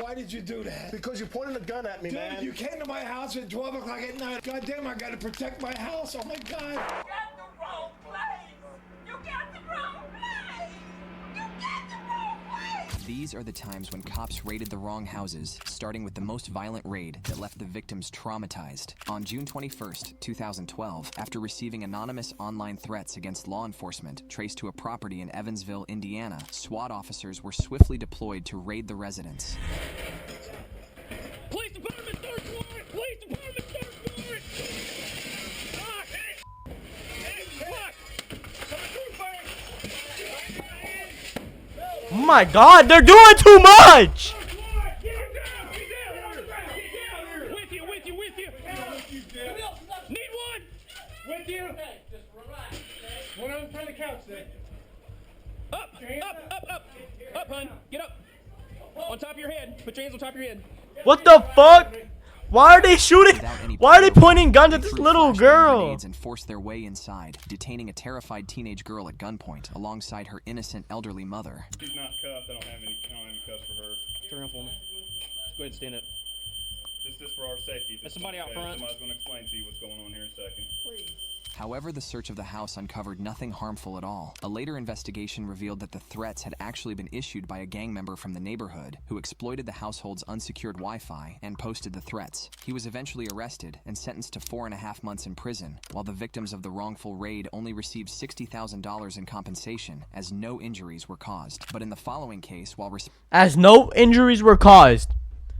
Why did you do that? Because you pointed a gun at me, Dude, man. you came to my house at 12 o'clock at night. God damn, I gotta protect my house. Oh my God. You got the wrong place. You got the wrong place. You got the wrong place. These are the times when cops raided the wrong houses, starting with the most violent raid that left the victims traumatized. On June 21st, 2012, after receiving anonymous online threats against law enforcement traced to a property in Evansville, Indiana, SWAT officers were swiftly deployed to raid the residence. Police department, third floor! Police department, third floor! Ah, hey! Hey, fuck! Oh my God, they're doing too much! With you! Need one! With you! One on front of the couch there. Up, hun. Get up. On top of your head. Put your hands on top of your head. What the fuck? Why are they shooting? Why are they pointing guns at this little girl? And forced their way inside, detaining a terrified teenage girl at gunpoint alongside her innocent elderly mother. She's not cuffed. I don't have any cuffs for her. Turn around for me. Just go ahead and stand up. This is just for our safety. There's somebody out front. Somebody's going to explain to you what's going on here in a second. Please. However, the search of the house uncovered nothing harmful at all. A later investigation revealed that the threats had actually been issued by a gang member from the neighborhood who exploited the household's unsecured Wi-Fi and posted the threats. He was eventually arrested and sentenced to 4.5 months in prison, while the victims of the wrongful raid only received $60,000 in compensation, as no injuries were caused. But in the following case, while As no injuries were caused.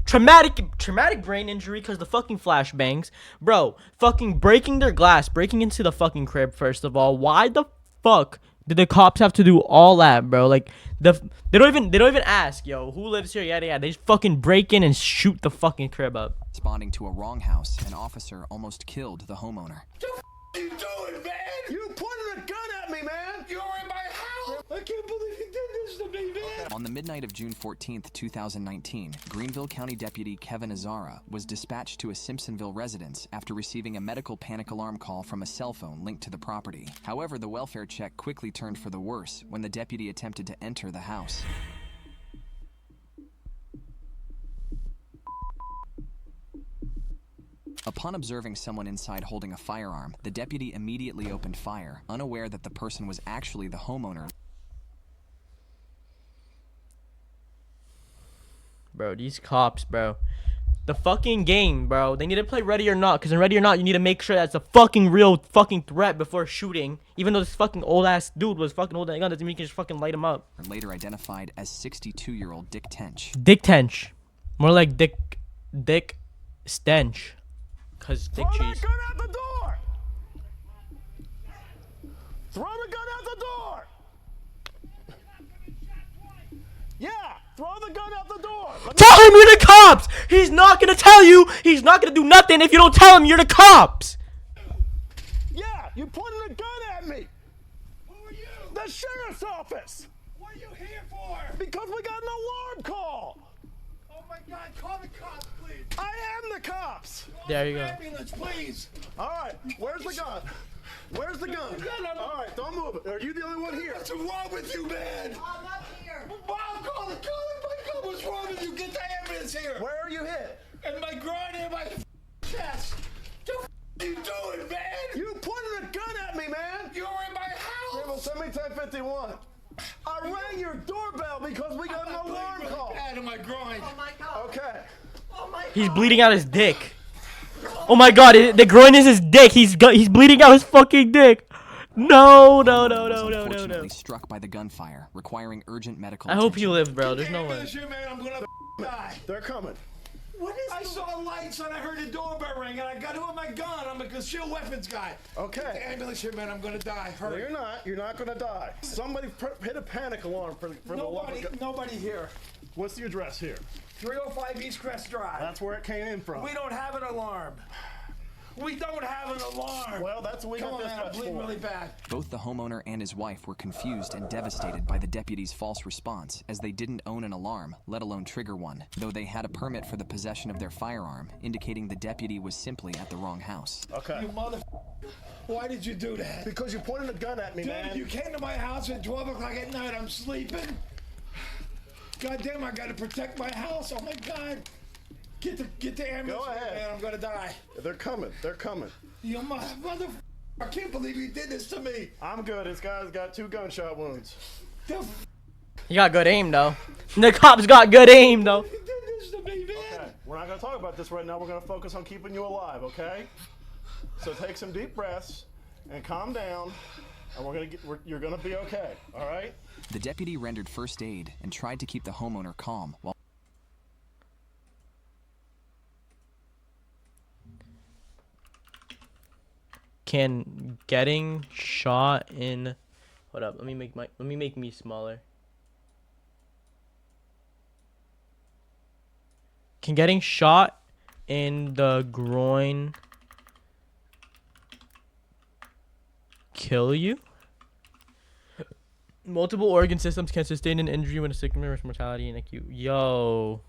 Traumatic brain injury because the fucking flashbangs. Bro, fucking breaking their glass, breaking into the fucking crib, first of all. Why the fuck did the cops have to do all that, bro? Like, they don't even ask, yo, who lives here, yada yada. They just fucking break in and shoot the fucking crib up. responding to a wrong house, an officer almost killed the homeowner. What are you doing, man? You pointed a gun at me, man. You're in my house. I can't believe you did this to me, man. On the midnight of June 14th, 2019, Greenville County Deputy Kevin Azara was dispatched to a Simpsonville residence after receiving a medical panic alarm call from a cell phone linked to the property. However, the welfare check quickly turned for the worse when the deputy attempted to enter the house. Upon observing someone inside holding a firearm, the deputy immediately opened fire, unaware that the person was actually the homeowner. Bro, these cops, bro. The fucking game, bro. They need to play Ready or Not, because in Ready or Not, you need to make sure that's a fucking real fucking threat before shooting. Even though this fucking old-ass dude was fucking holding a gun, doesn't mean you can just fucking light him up. Later identified as 62-year-old Dick Tench. Dick Tench. More like Dick Stench. Cause Dick Throw Cheese. that gun out the door! Throw the gun out the door! Yeah, throw the gun out the door! Tell him you're the cops! He's not gonna tell you! He's not gonna do nothing if you don't tell him you're the cops! Yeah, you pointed a gun at me! Who are you? The sheriff's office! What are you here for? Because we got an alarm call! Oh my God, call the cops, please. I am the cops! There you go. Ambulance, please. Alright, where's the gun? Where's the gun? Alright, don't move it. Are you the only one here? What's wrong with you, man? I'm up here. Mom, call the cops. What's wrong with you? Get the ambulance here. Where are you hit? And my groin and my chest. What are you doing, man? You pointed a gun at me, man! You're in my house. Grandma, send me 1051. I rang your doorbell because we got an alarm really call. bad in my groin. Oh my God. Okay. Oh my God. He's bleeding out his dick. Oh my God, the groin is his dick. He's bleeding out his fucking dick. No. Unfortunately struck by the gunfire, requiring urgent medical I hope attention. you live, bro. There's no way. Ambulance here, man. I'm gonna die. They're coming. What is I saw lights and I heard a doorbell ring and I got to with my gun. I'm a concealed weapons guy. Okay. Get the ambulance here, man. I'm gonna die. No, Hurry. you're not. You're not gonna die. Somebody hit a panic alarm for the Nobody here. What's the address here? 305 East Crest Drive. That's where it came in from. We don't have an alarm. We don't have an alarm. Well, that's what we Come got on, this man. I'm much bleeding for. really bad. Both the homeowner and his wife were confused and devastated by the deputy's false response, as they didn't own an alarm, let alone trigger one, though they had a permit for the possession of their firearm, indicating the deputy was simply at the wrong house. Okay. You mother. Why did you do that? Because you pointed a gun at me, Dude, man. you came to my house at 12 o'clock at night. I'm sleeping. Goddamn, I gotta protect my house. Oh my God. Get the ambulance. Go ahead. Man, I'm gonna die. They're coming. They're coming. You mother. I can't believe you did this to me. I'm good. This guy's got 2 gunshot wounds. The He got good aim though. The cops got good aim though. you did this to me, man. Okay, we're not gonna talk about this right now. We're gonna focus on keeping you alive, okay? So take some deep breaths and calm down, and you're gonna be okay. All right? The deputy rendered first aid and tried to keep the homeowner calm while Can getting shot in hold up, let me make me smaller. Can getting shot in the groin kill you? Multiple organ systems can sustain an injury when a sickness or mortality in acute. Yo.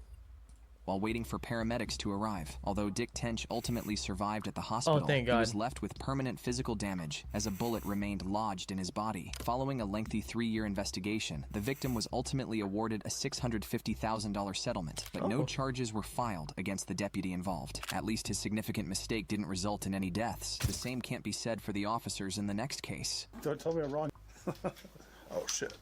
while waiting for paramedics to arrive. Although Dick Tench ultimately survived at the hospital, thank he God. was left with permanent physical damage as a bullet remained lodged in his body. Following a lengthy 3-year investigation, the victim was ultimately awarded a $650,000 settlement, but no charges were filed against the deputy involved. At least his significant mistake didn't result in any deaths. The same can't be said for the officers in the next case. Don't tell me I'm wrong. Oh, shit.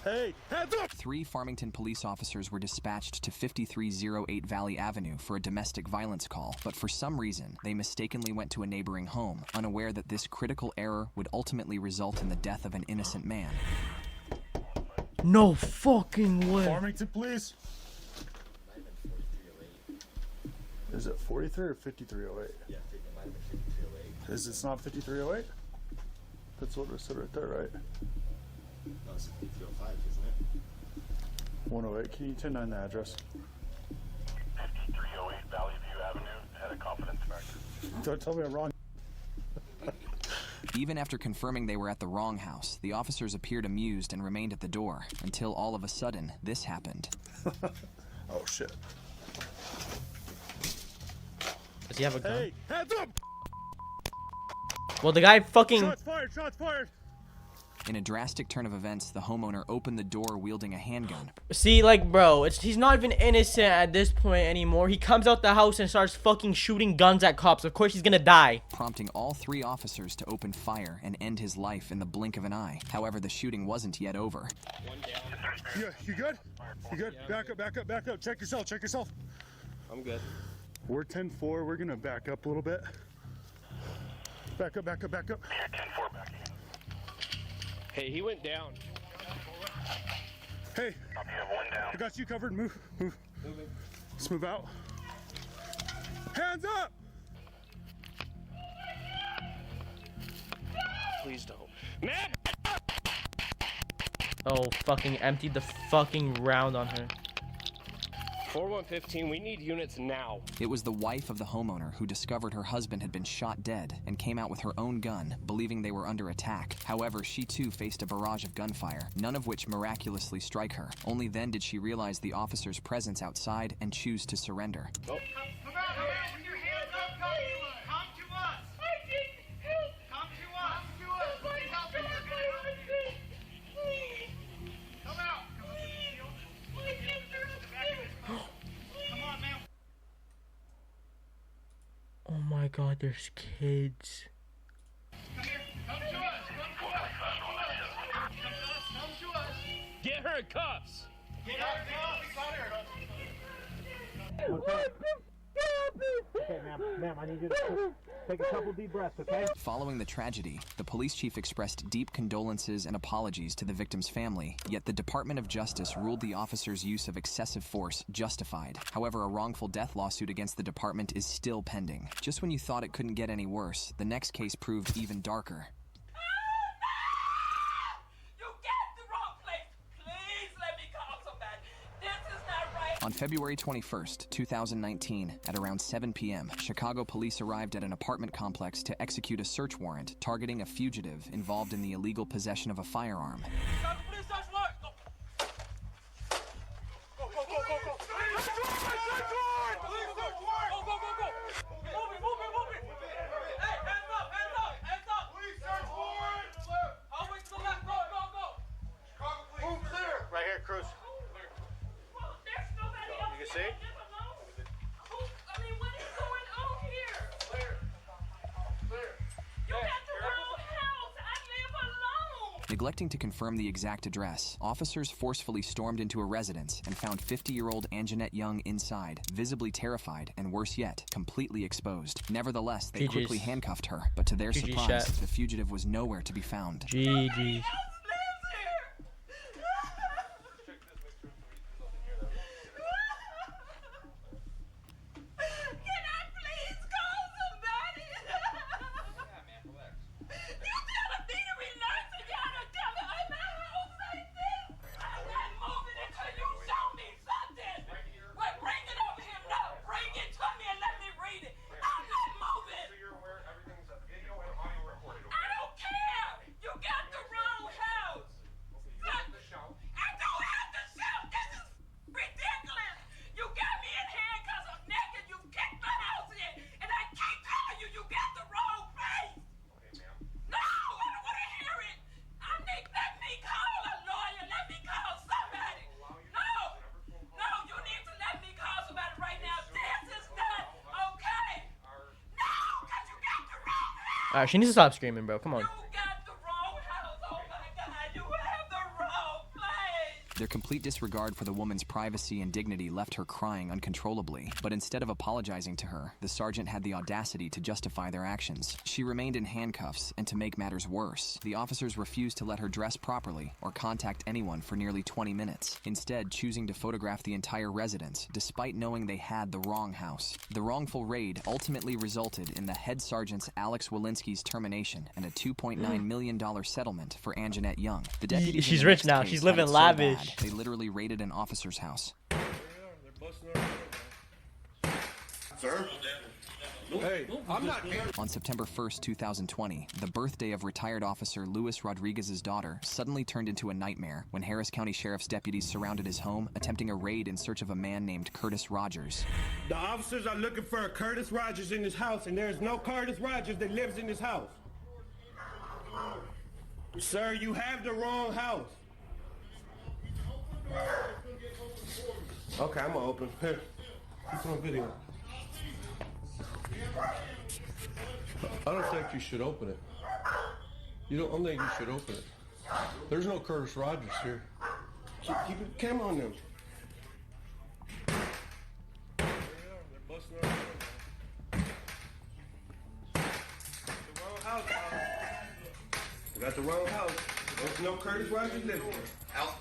Hey, hands up! 3 Farmington police officers were dispatched to 5308 Valley Avenue for a domestic violence call, but for some reason, they mistakenly went to a neighboring home, unaware that this critical error would ultimately result in the death of an innocent man. No fucking way. Farmington, please. Is it 43 or 5308? Yeah, it might have been 5308. Is it not 5308? That's what it said right there, right? No, it's 5305, isn't it? 108. Can you 10-9 the address? 5308 Valley View Avenue, had a confidence factor. Don't tell me I'm wrong. Even after confirming they were at the wrong house, the officers appeared amused and remained at the door, until all of a sudden, this happened. Oh, shit. Does he have a gun? Hey, hands up! Well, the guy fucking... Shots fired, shots fired! In a drastic turn of events, the homeowner opened the door wielding a handgun. See, like, bro, he's not even innocent at this point anymore. He comes out the house and starts fucking shooting guns at cops. Of course he's gonna die. Prompting all 3 officers to open fire and end his life in the blink of an eye. However, the shooting wasn't yet over. Yeah, you good? You good? Back up, back up, back up. Check yourself, check yourself. I'm good. We're 10-4. We're gonna back up a little bit. Back up, back up, back up. Here, 10-4 back. Hey, he went down. Hey, Copy, you have 1 down. I got you covered. Move, move. Let's move out. Hands up! Please don't. Man! Oh, fucking emptied the fucking round on her. 4115, we need units now. It was the wife of the homeowner who discovered her husband had been shot dead and came out with her own gun, believing they were under attack. However, she too faced a barrage of gunfire, none of which miraculously strike her. Only then did she realize the officer's presence outside and choose to surrender. Oh. Come out, come out with your hands up, come to us. I need help. Come to us. Come to us. Please help me. We're gonna help you. Please. Come out. Come on, man. Oh my god, there's kids. Come here. Come to us. Come to us. Come to us. Come to us. Get her in cuffs! Get out of here. Okay, ma'am, I need you to take a couple deep breaths, okay? Following the tragedy, the police chief expressed deep condolences and apologies to the victim's family, yet the Department of Justice ruled the officer's use of excessive force justified. However, a wrongful death lawsuit against the department is still pending. Just when you thought it couldn't get any worse, the next case proved even darker. You get the wrong place. Please let me call somebody. This is not right. On February 21st, 2019, at around 7 p.m., Chicago police arrived at an apartment complex to execute a search warrant targeting a fugitive involved in the illegal possession of a firearm. Please search warrant. Go. Go. Please search warrant. Move it. Hey, hands up. Please search warrant. Always to the left. Go. Move clear. Right here, Cruz. see? I mean, what is going on here? You got the wrong house. I live alone. Neglecting to confirm the exact address, officers forcefully stormed into a residence and found 50-year-old Anjanette Young inside, visibly terrified and, worse yet, completely exposed. Nevertheless, they quickly handcuffed her, but to their surprise, the fugitive was nowhere to be found. GG. Alright, she needs to stop screaming, bro. Come on. Their complete disregard for the woman's privacy and dignity left her crying uncontrollably. But instead of apologizing to her, the sergeant had the audacity to justify their actions. She remained in handcuffs, and to make matters worse, the officers refused to let her dress properly or contact anyone for nearly 20 minutes, instead choosing to photograph the entire residence, despite knowing they had the wrong house. The wrongful raid ultimately resulted in the head sergeant's Alex Walensky's termination and a $2.9 million settlement for Anjanette Young. The deputies She's in the rich next now. case She's had living it so lavish. bad, they literally raided an officer's house. Sir? Hey, I'm not here. On September 1st, 2020, the birthday of retired officer Luis Rodriguez's daughter suddenly turned into a nightmare when Harris County Sheriff's deputies surrounded his home, attempting a raid in search of a man named Curtis Rogers. The officers are looking for a Curtis Rogers in this house, and there's no Curtis Rogers that lives in this house. Sir, you have the wrong house. Okay, I'm gonna open. Here, it's on video. I don't think you should open it. I don't think you should open it. There's no Curtis Rogers here. Keep the camera on them. The wrong house, you got the wrong house. There's no Curtis Rogers living here. Out.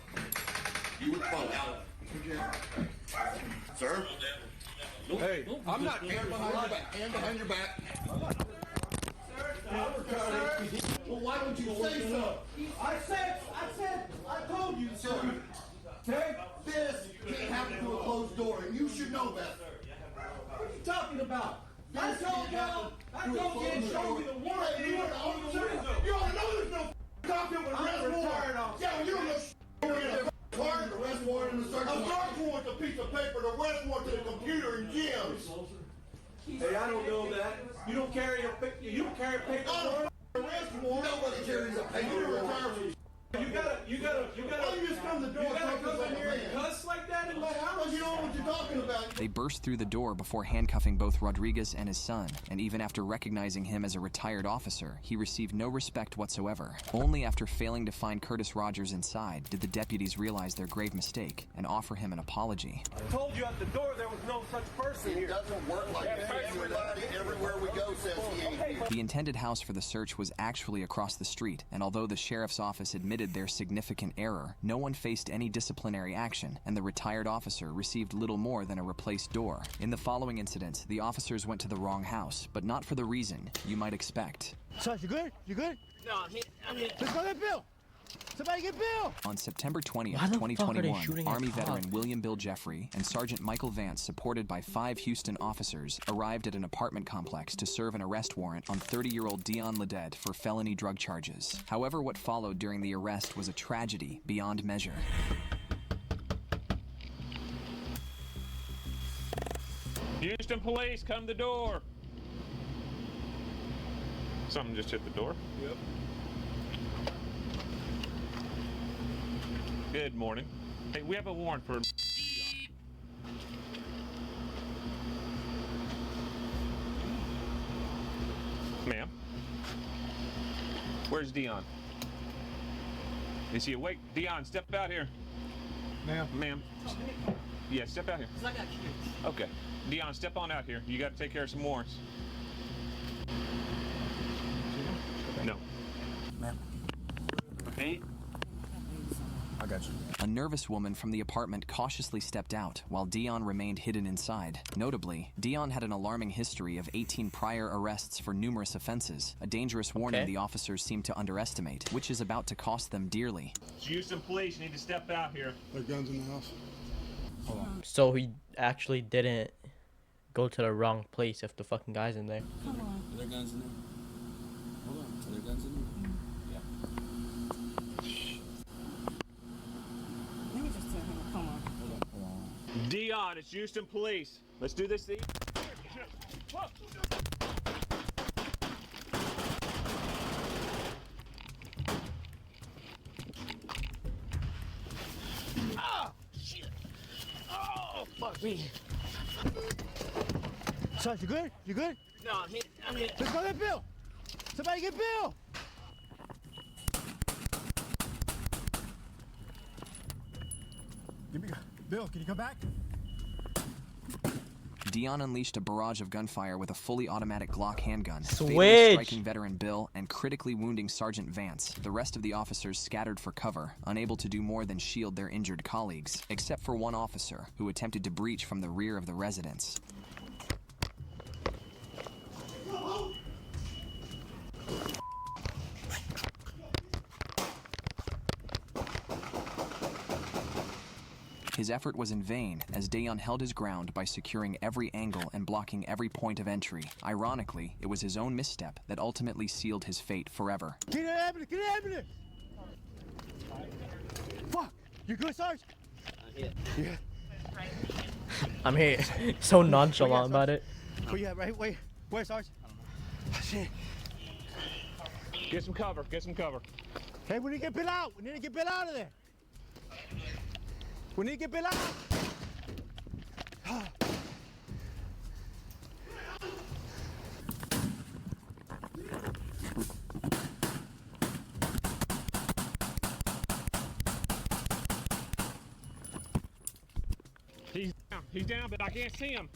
You would fall out. Sir? Hey, I'm not Hand behind your back. Hand behind your back. Well, why don't you say so? I told you, sir. Take this. Can't happen through a closed door, and you should know that. What are you talking about? I told you and showed me the warrant. You ought to know there's no document with arrest warrant. Yeah, you don't know warrant, arrest warrant, and the search warrant. A search warrant's a piece of paper. The arrest warrant to the computer in Jim's. Hey, I don't know that. You don't carry a paper warrant? Arrest warrant. Nobody carries a paper warrant. You gotta come in here and cuss like that in my house? You know what you're talking about. They burst through the door before handcuffing both Rodriguez and his son, and even after recognizing him as a retired officer, he received no respect whatsoever. Only after failing to find Curtis Rogers inside did the deputies realize their grave mistake and offer him an apology. I told you at the door there was no such person here. It doesn't work like that. Everybody, everywhere we go says he ain't here. The intended house for the search was actually across the street, and although the sheriff's office admitted their significant error, no one faced any disciplinary action, and the retired officer received little more than a replaced door. In the following incident, the officers went to the wrong house, but not for the reason you might expect. So, you good? You good? No, I'm here. Let's go get Bill. Somebody get Bill! On September 20th, Why the fuck are they 2021, shooting Army at veteran cops? William Bill Jeffrey and Sergeant Michael Vance, supported by 5 Houston officers, arrived at an apartment complex to serve an arrest warrant on 30-year-old Dion Ledet for felony drug charges. However, what followed during the arrest was a tragedy beyond measure. Houston police, come to the door. Something just hit the door? Yep. Good morning. Hey, we have a warrant for... Where's Dion? Is he awake? Dion, step out here. Ma'am. Ma'am. Yeah, step out here. Okay. Dion, step on out here. You got to take care of some warrants. No. Ma'am. Okay. I got you. A nervous woman from the apartment cautiously stepped out, while Dion remained hidden inside. Notably, Dion had an alarming history of 18 prior arrests for numerous offenses, a dangerous warning the officers seemed to underestimate, which is about to cost them dearly. Houston police need to step out here. There are guns in the house. So he actually didn't go to the wrong place if the fucking guy's in there. Come on. Are there guns in there? Hold on. Are there guns in there? Yeah. Let me just tell him, come on. Hold on. Dion, it's Houston police. Let's do this thing. Ah! Shit! Oh, fuck me. Sarge, you good? You good? No, I'm hit. Let's go get Bill! Somebody get Bill! Give me Bill, can you come back? Dion unleashed a barrage of gunfire with a fully automatic Glock handgun, Switch! fatally striking veteran Bill and critically wounding Sergeant Vance. The rest of the officers scattered for cover, unable to do more than shield their injured colleagues, except for one officer, who attempted to breach from the rear of the residence. His effort was in vain, as Dion held his ground by securing every angle and blocking every point of entry. Ironically, it was his own misstep that ultimately sealed his fate forever. Get an ambulance! Get an ambulance! Fuck! You good, Sarge? Yeah. I'm here. So nonchalant about it. Where you at, right? Wait. Where, Sarge? Shit. Get some cover. Get some cover. Hey, we need to get Bill out. We need to get Bill out of there. We need to get Bill out. He's down. He's down, but I can't see him.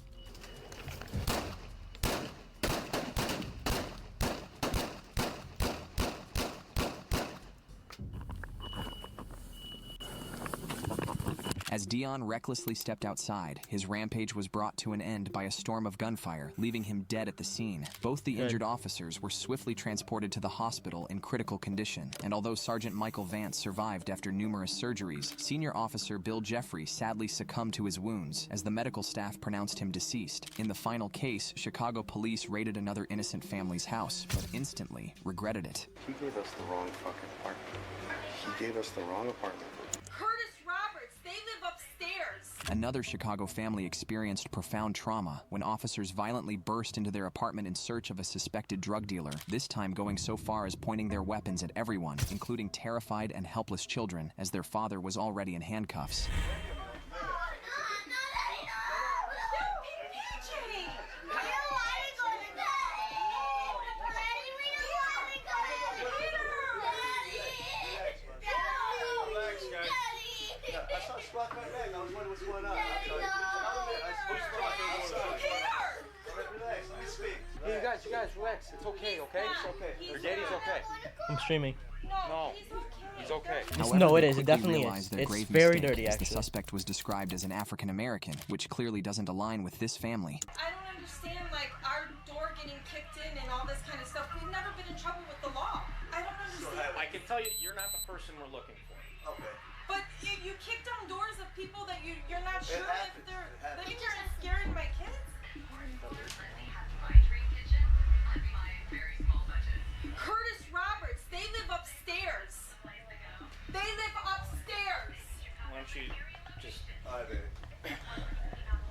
As Dion recklessly stepped outside, his rampage was brought to an end by a storm of gunfire, leaving him dead at the scene. Both the injured officers were swiftly transported to the hospital in critical condition, and although Sergeant Michael Vance survived after numerous surgeries, Senior Officer Bill Jeffrey sadly succumbed to his wounds, as the medical staff pronounced him deceased. In the final case, Chicago police raided another innocent family's house, but instantly regretted it. He gave us the wrong fucking apartment. He gave us the wrong apartment. Curtis Roberts, they live upstairs. Another Chicago family experienced profound trauma when officers violently burst into their apartment in search of a suspected drug dealer, this time going so far as pointing their weapons at everyone, including terrified and helpless children, as their father was already in handcuffs. You guys, relax. It's okay, okay? It's okay. Your daddy's okay. I'm streaming. No, he's okay. However, No, it they is. It quickly definitely realized is. their It's grave very mistake, dirty, as the actually. suspect was described as an African American, which clearly doesn't align with this family. I don't understand, like, our door getting kicked in and all this kind of stuff. We've never been in trouble with the law. I don't understand. I can tell you, you're not the person we're looking for. Okay. But you kick down doors of people that you're not sure if happens. they're... It happens. That you're scaring my kids? Curtis Roberts, they live upstairs. They live upstairs. Why don't you just... All right, baby.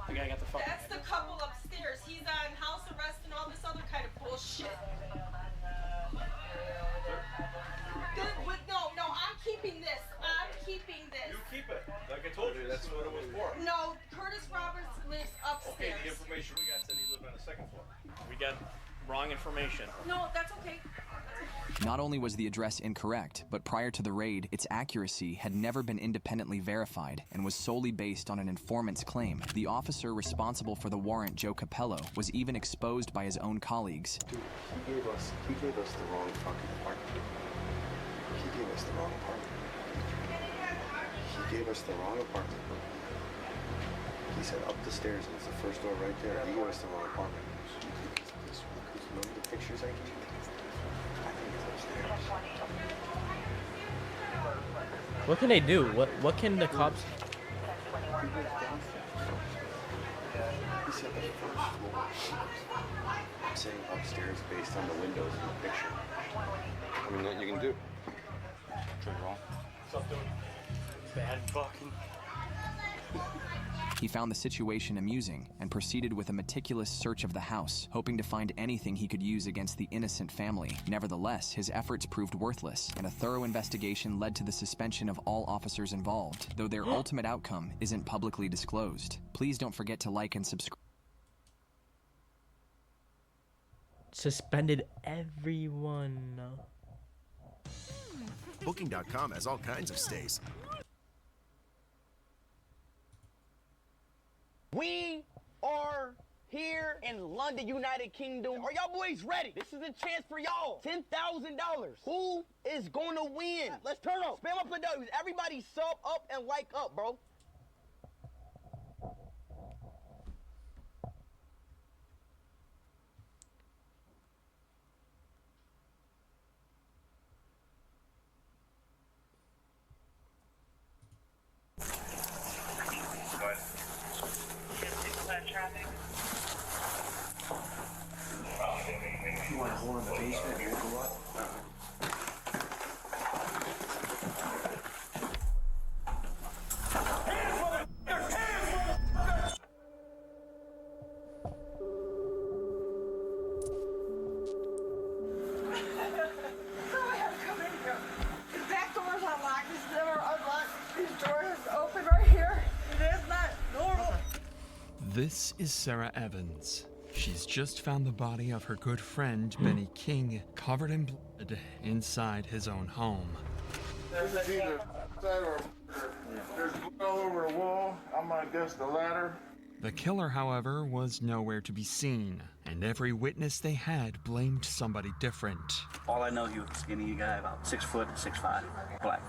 The guy got the fuck. That's the couple upstairs. He's on house arrest and all this other kind of bullshit. No, I'm keeping this. I'm keeping this. You keep it. Like I told you, that's what it was for. No, Curtis Roberts lives Okay, upstairs. the information we got said he lived on the second floor. We got Wrong information. No, that's okay. Not only was the address incorrect, but prior to the raid, its accuracy had never been independently verified and was solely based on an informant's claim. The officer responsible for the warrant, Joe Capello, was even exposed by his own colleagues. Dude, he gave us the wrong fucking apartment. He gave us the wrong apartment. He gave us the wrong apartment. He said up the stairs, and it's the first door right there. He gave us the wrong apartment. Remember the pictures I gave you? I think it's upstairs. What can they do? What can the cops? He said the first floor. I'm saying upstairs based on the windows in the picture. I mean, what you can do? Turn wrong. Bad fucking. He found the situation amusing and proceeded with a meticulous search of the house, hoping to find anything he could use against the innocent family. Nevertheless, his efforts proved worthless, and a thorough investigation led to the suspension of all officers involved, though their ultimate outcome isn't publicly disclosed. Please don't forget to like and subscribe. Suspended everyone. Booking.com has all kinds of stays. We are here in London, United Kingdom. Are y'all boys ready? This is a chance for y'all. $10,000. Who is going to win? Let's turn up. Spam up the W's. Everybody sub up and like up, bro. You want to hold in the basement and we'll go up? This is Sarah Evans. She's just found the body of her good friend, Benny King, covered in blood inside his own home. There's either that or there's blood all over the wall. I'm gonna guess the latter. The killer, however, was nowhere to be seen, and every witness they had blamed somebody different. All I know, he was a skinny guy, about 6 foot, 6'5", black.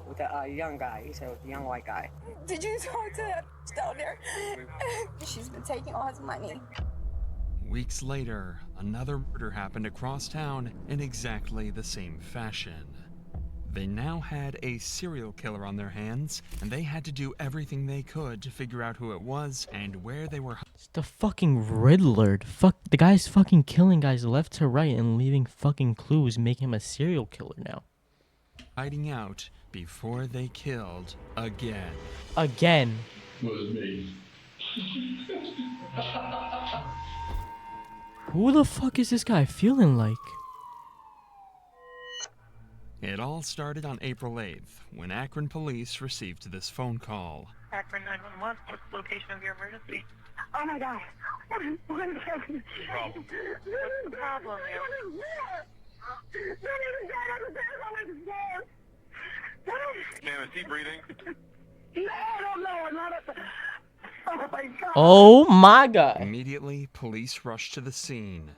With a young guy, he said with a young white guy. Did you talk to that down there? She's been taking all his money. Weeks later, another murder happened across town in exactly the same fashion. They now had a serial killer on their hands, and they had to do everything they could to figure out who it was and where they were. It's the fucking Riddler. The guy's fucking killing guys left to right and leaving fucking clues, making him a serial killer now. Hiding out before they killed again. Again. Was me. Who the fuck is this guy feeling like? It all started on April 8th, when Akron police received this phone call. Akron 911, what's the location of your emergency? Oh my God. Problem. What's the problem here? Ma'am, is he breathing? Oh my God. Immediately, police rushed to the scene.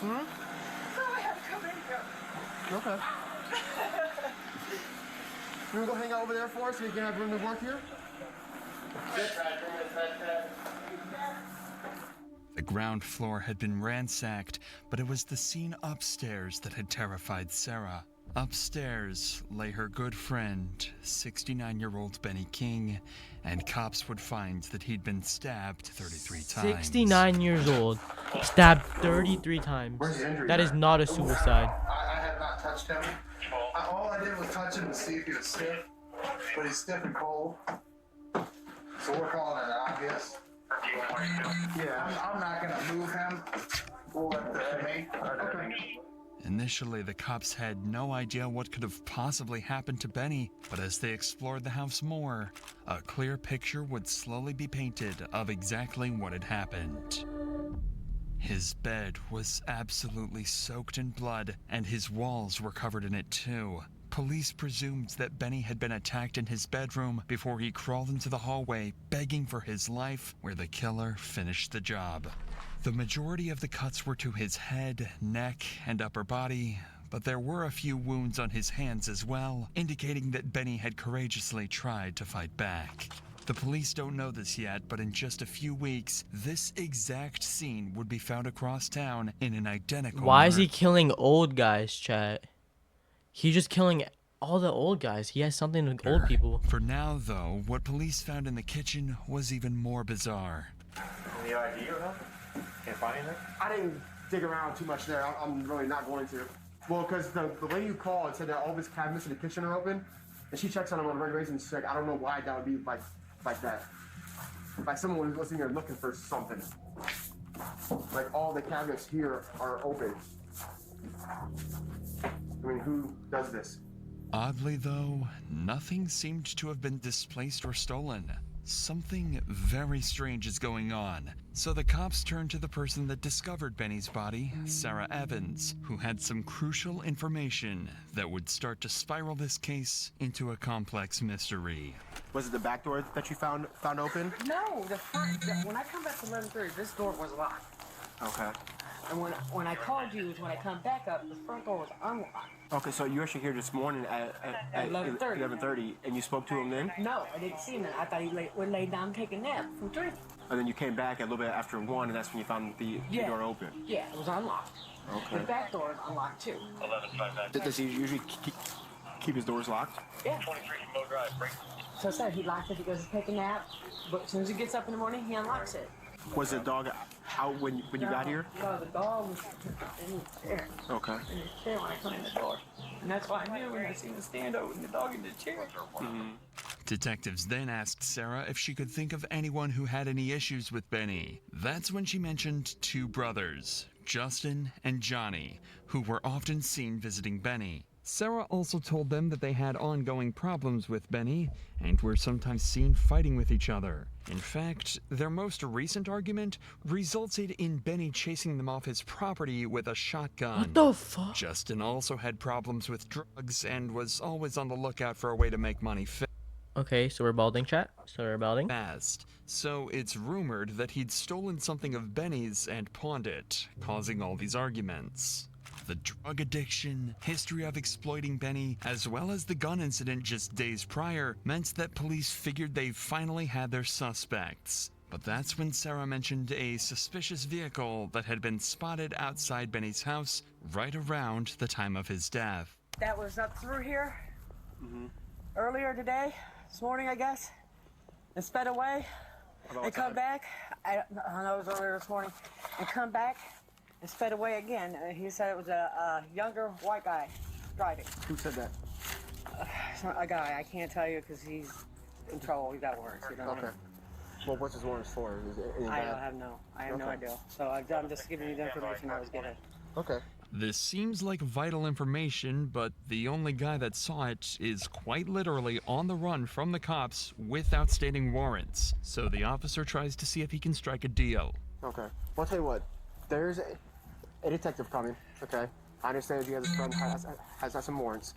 Hmm? Go ahead, come in here. Okay. You wanna go hang out over there for us so you can have room to work here? The ground floor had been ransacked, but it was the scene upstairs that had terrified Sarah. Upstairs lay her good friend, 69-year-old Benny King, and cops would find that he'd been stabbed 33 times. 69 years old, stabbed 33 times. That is not a suicide. I have not touched him. All I did was touch him to see if he was stiff, but he's stiff and cold. So we're calling it obvious. Yeah, I'm not gonna move him. We'll let the me. Okay. Initially, the cops had no idea what could have possibly happened to Benny, but as they explored the house more, a clear picture would slowly be painted of exactly what had happened. His bed was absolutely soaked in blood, and his walls were covered in it too. Police presumed that Benny had been attacked in his bedroom before he crawled into the hallway, begging for his life, where the killer finished the job. The majority of the cuts were to his head, neck, and upper body, but there were a few wounds on his hands as well, indicating that Benny had courageously tried to fight back. The police don't know this yet, but in just a few weeks, this exact scene would be found across town in an identical Why is he murder. killing old guys, chat? He's just killing all the old guys. He has something with old people. For now, though, what police found in the kitchen was even more bizarre. Any idea or nothing? Can't find anything? I didn't dig around too much there. I'm really not going to. Well, because the lady you called said that all of his cabinets in the kitchen are open, and she checks on them on a regular basis, and she's like, I don't know why that would be like that. Like someone was in there looking for something. Like all the cabinets here are open. I mean, who does this? Oddly, though, nothing seemed to have been displaced or stolen. Something very strange is going on. So the cops turned to the person that discovered Benny's body, Sarah Evans, who had some crucial information that would start to spiral this case into a complex mystery. Was it the back door that you found open? No, the front. When I come back to 11:30, this door was locked. Okay. And when I called you, when I come back up, the front door was unlocked. Okay, so you were actually here this morning at 11:30. 11:30, and you spoke to him then? No, I didn't see him. I thought he would lay down and take a nap from drinking. And then you came back a little bit after 1, and that's when you found the door open. Yeah, it was unlocked. Okay. The back door is unlocked too. 11:59. Does he usually keep his doors locked? Yeah. 23 Mill Drive, break. So I said he locks it, he goes to take a nap, but as soon as he gets up in the morning, he unlocks it. Was the dog out when you got here? No, the dog was in the chair. Okay. In the chair when I come in the door. And that's why I knew when I seen the stand over and the dog in the chair. Detectives then asked Sarah if she could think of anyone who had any issues with Benny. That's when she mentioned two brothers, Justin and Johnny, who were often seen visiting Benny. Sarah also told them that they had ongoing problems with Benny and were sometimes seen fighting with each other. In fact, their most recent argument resulted in Benny chasing them off his property with a shotgun. What the fuck? Justin also had problems with drugs and was always on the lookout for a way to make money Okay, so we're balding, chat. So we're balding. fast. So it's rumored that he'd stolen something of Benny's and pawned it, causing all these arguments. The drug addiction, history of exploiting Benny, as well as the gun incident just days prior, meant that police figured they finally had their suspects. But that's when Sarah mentioned a suspicious vehicle that had been spotted outside Benny's house right around the time of his death. That was up through here earlier today, this morning, I guess. And sped away. And come back. I know it was earlier this morning. And come back. And sped away again. He said it was a younger white guy driving. Who said that? A guy. I can't tell you because he's in trouble. He's got warrants. You know? Okay. Well, what's his warrants for? Is it any I bad? have no Okay. idea. So I'm just giving you the information I was given. Okay. This seems like vital information, but the only guy that saw it is quite literally on the run from the cops with outstanding warrants. So the officer tries to see if he can strike a deal. Okay. Well, I'll tell you what. There's a detective coming. Okay. I understand that you have a friend has some warrants.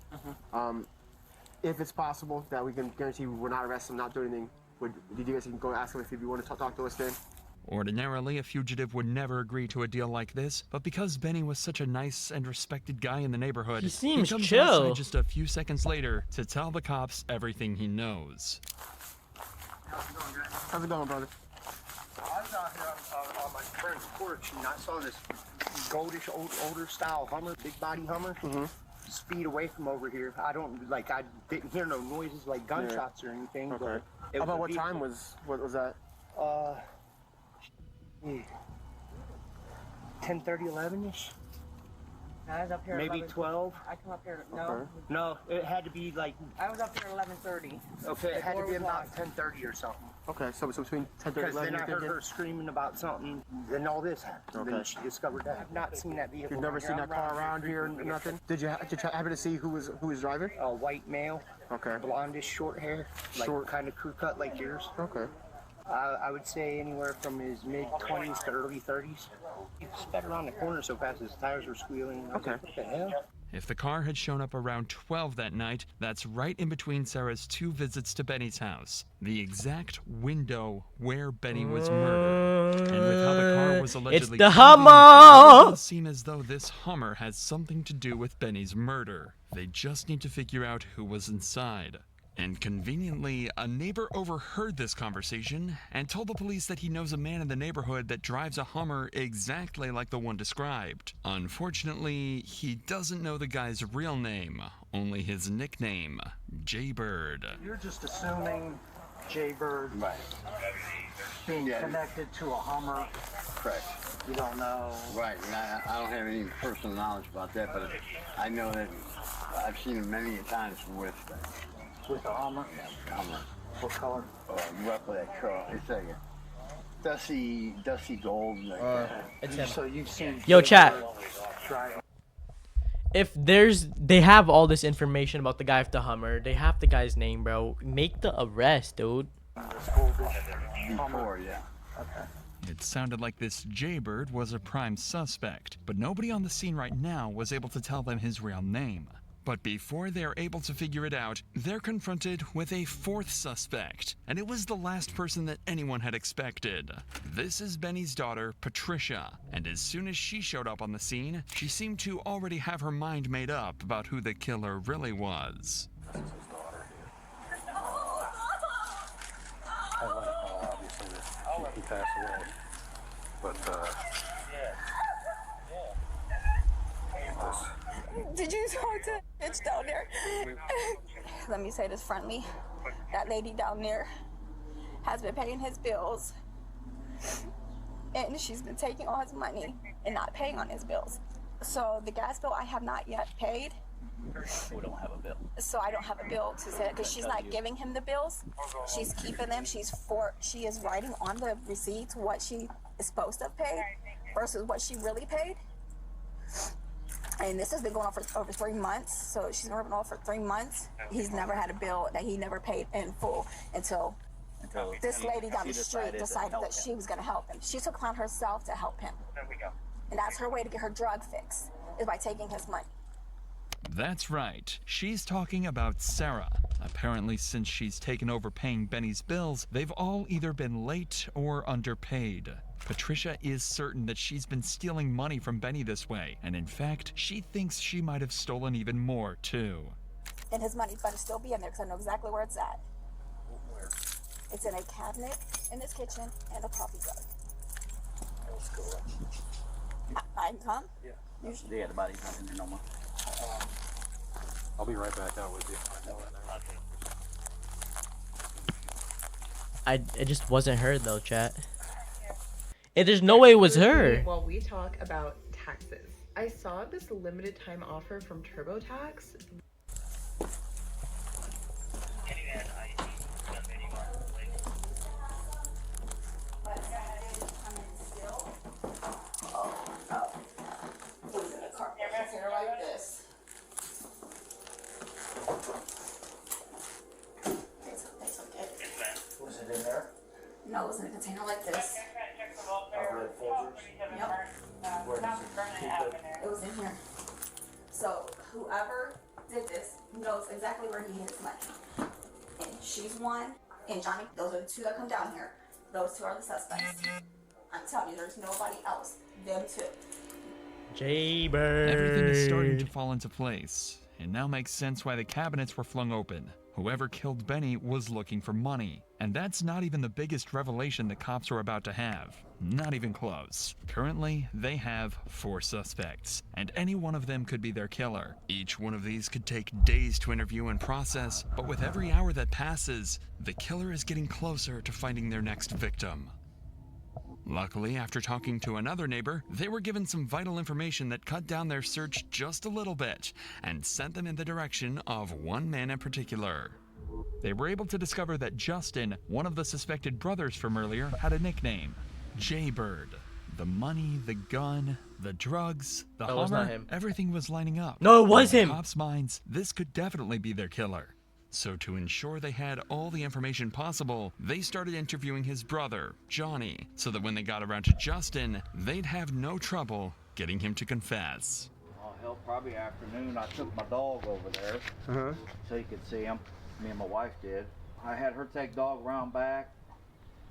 If it's possible that we can guarantee we will not arrest him, not do anything, did you guys can go ask him if you want to talk to us then? Ordinarily, a fugitive would never agree to a deal like this, but because Benny was such a nice and respected guy in the neighborhood, He seems comes chill. outside just a few seconds later to tell the cops everything he knows. How's it going, brother? I was out here on my friend's porch and I saw this goldish, older style Hummer, big body Hummer, speed away from over here. I didn't hear no noises like gunshots or anything. Okay. But About what time was that? 10:30, 11ish. I was up here. Maybe 12. I come up here. No. Okay. No, it had to be like. I was up here at 11:30. Okay, it had to Door be was about locked. 10:30 or something. Okay, so between 10:30 and Because 11. then I you're heard her thinking? screaming about something, then all this happened. Okay. Then she discovered that. I've not seen that vehicle. You've never seen that car around here? Nothing. Did you happen to see who was driving? A white male. Okay. Blondish, short hair, like Short. kind of crew cut like yours. Okay. I would say anywhere from his mid-20s to early 30s. He sped around the corner so fast his tires were squealing. I was like, what the hell? If the car had shown up around 12 that night, that's right in between Sarah's 2 visits to Benny's house. The exact window where Benny was murdered. And with how the car was allegedly the driving, Hummer! it does seem as though this Hummer has something to do with Benny's murder. They just need to figure out who was inside. And conveniently, a neighbor overheard this conversation and told the police that he knows a man in the neighborhood that drives a Hummer exactly like the one described. Unfortunately, he doesn't know the guy's real name, only his nickname, Jaybird. You're just assuming Jaybird being connected to a Hummer. Correct. You don't know. Right, and I don't have any personal knowledge about that, but I know that I've seen him many times with a Hummer? Yeah, Hummer. What color? Roughly that color. It's like a dusty gold. Like It's him. So you've seen Yo, chat. Jaybird. If they have all this information about the guy with the Hummer, they have the guy's name, bro. Make the arrest, dude. Before, yeah. Okay. It sounded like this Jaybird was a prime suspect, but nobody on the scene right now was able to tell them his real name. But before they're able to figure it out, they're confronted with a 4th suspect, and it was the last person that anyone had expected. This is Benny's daughter, Patricia, and as soon as she showed up on the scene, she seemed to already have her mind made up about who the killer really was. Obviously, he passed away. But, Did you talk to bitch down there? Let me say this friendly. That lady down there has been paying his bills. And she's been taking all his money and not paying on his bills. So the gas bill I have not yet paid. We don't have a bill. So I don't have a bill to say because she's not giving him the bills. She's keeping them. She is writing on the receipts what she is supposed to have paid versus what she really paid. And this has been going on for over 3 months. So she's been working on for 3 months. He's never had a bill that he never paid in full until this lady down the street decided that she was going to help him. She took upon herself to help him. There we go. And that's her way to get her drug fix, is by taking his money. That's right. She's talking about Sarah. Apparently, since she's taken over paying Benny's bills, they've all either been late or underpaid. Patricia is certain that she's been stealing money from Benny this way, and in fact, she thinks she might have stolen even more, too. And his money better still be in there because I know exactly where it's at. Where? It's in a cabinet in this kitchen and a coffee jug. Let's go. I can come? Yeah. Usually. Yeah, the body's not in there no more. I'll be right back out with you. It just wasn't her though, chat. There's no way it was her. While we talk about taxes, I saw this limited time offer from TurboTax. Like this. It's okay. Was it in there? No, it was in a container like this. Red Folgers? Yep. Where does it keep it? It was in here. So whoever did this knows exactly where he hid his money. And she's one, and Johnny, those are the two that come down here. Those two are the suspects. I'm telling you, there's nobody else. Them two. Jaybird. Everything is starting to fall into place. It now makes sense why the cabinets were flung open. Whoever killed Benny was looking for money. And that's not even the biggest revelation the cops are about to have. Not even close. Currently, they have 4 suspects, and any one of them could be their killer. Each one of these could take days to interview and process, but with every hour that passes, the killer is getting closer to finding their next victim. Luckily, after talking to another neighbor, they were given some vital information that cut down their search just a little bit and sent them in the direction of one man in particular. They were able to discover that Justin, one of the suspected brothers from earlier, had a nickname, Jaybird. The money, the gun, the drugs, the No, it was not Hummer, him. everything was lining up. No, it was In him. the cops' minds, this could definitely be their killer. So to ensure they had all the information possible, they started interviewing his brother, Johnny, so that when they got around to Justin, they'd have no trouble getting him to confess. Oh, hell, probably afternoon, I took my dog over there so you could see him. Me and my wife did. I had her take dog around back.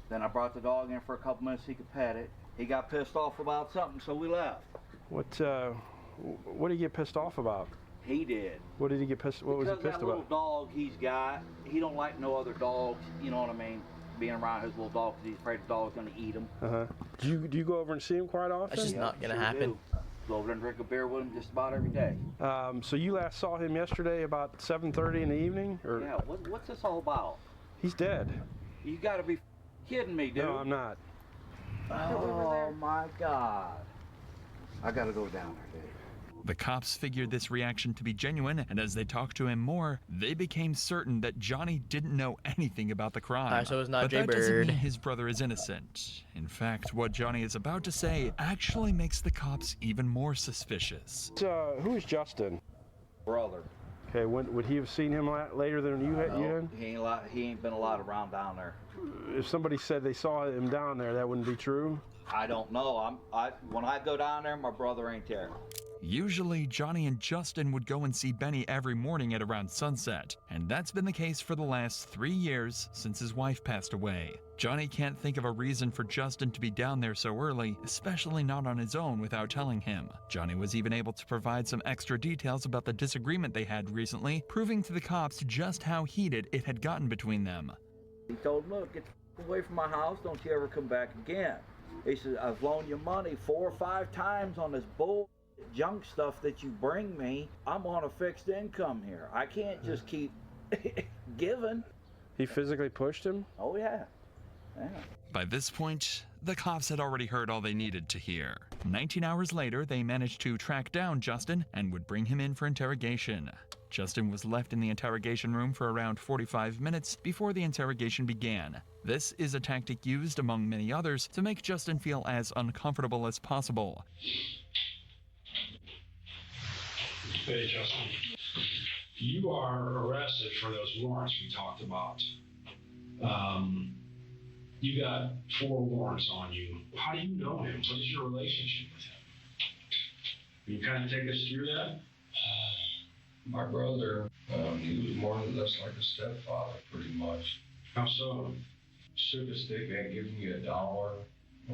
Then I brought the dog in for a couple minutes so he could pet it. He got pissed off about something, so we left. What did he get pissed off about? He did. What did he get pissed? What was he Because pissed that little about? dog he's got, he don't like no other dogs, you know what I mean? Being around his little dog because he's afraid the dog's going to eat him. Do you go over and see him quite often? That's just not gonna happen. Do. Go over there and drink a beer with him just about every day. So you last saw him yesterday about 7:30 in the evening, or? Yeah, what's this all about? He's dead. You got to be kidding me, dude. No, I'm not. Oh, my God. I got to go down there, dude. The cops figured this reaction to be genuine, and as they talked to him more, they became certain that Johnny didn't know anything about the crime. Alright, so it's not but that doesn't Jaybird. mean his brother is innocent. In fact, what Johnny is about to say actually makes the cops even more suspicious. Who is Justin? Brother. Okay, would he have seen him later than you had? No, he ain't been a lot around down there. If somebody said they saw him down there, that wouldn't be true? I don't know. When I go down there, my brother ain't there. Usually, Johnny and Justin would go and see Benny every morning at around sunset, and that's been the case for the last 3 years since his wife passed away. Johnny can't think of a reason for Justin to be down there so early, especially not on his own without telling him. Johnny was even able to provide some extra details about the disagreement they had recently, proving to the cops just how heated it had gotten between them. He told him, look, get the f- away from my house. Don't you ever come back again. He said, I've loaned you money 4 or 5 times on this bull junk stuff that you bring me. I'm on a fixed income here. I can't just keep giving. He physically pushed him? Oh, yeah. By this point, the cops had already heard all they needed to hear. 19 hours later, they managed to track down Justin and would bring him in for interrogation. Justin was left in the interrogation room for around 45 minutes before the interrogation began. This is a tactic used, among many others, to make Justin feel as uncomfortable as possible. Hey, Justin. You are arrested for those warrants we talked about. You got 4 warrants on you. How do you know him? What is your relationship with him? Can you kind of take us through that? My brother, he was more or less like a stepfather, pretty much. How so? Shook a stick and give me $1 or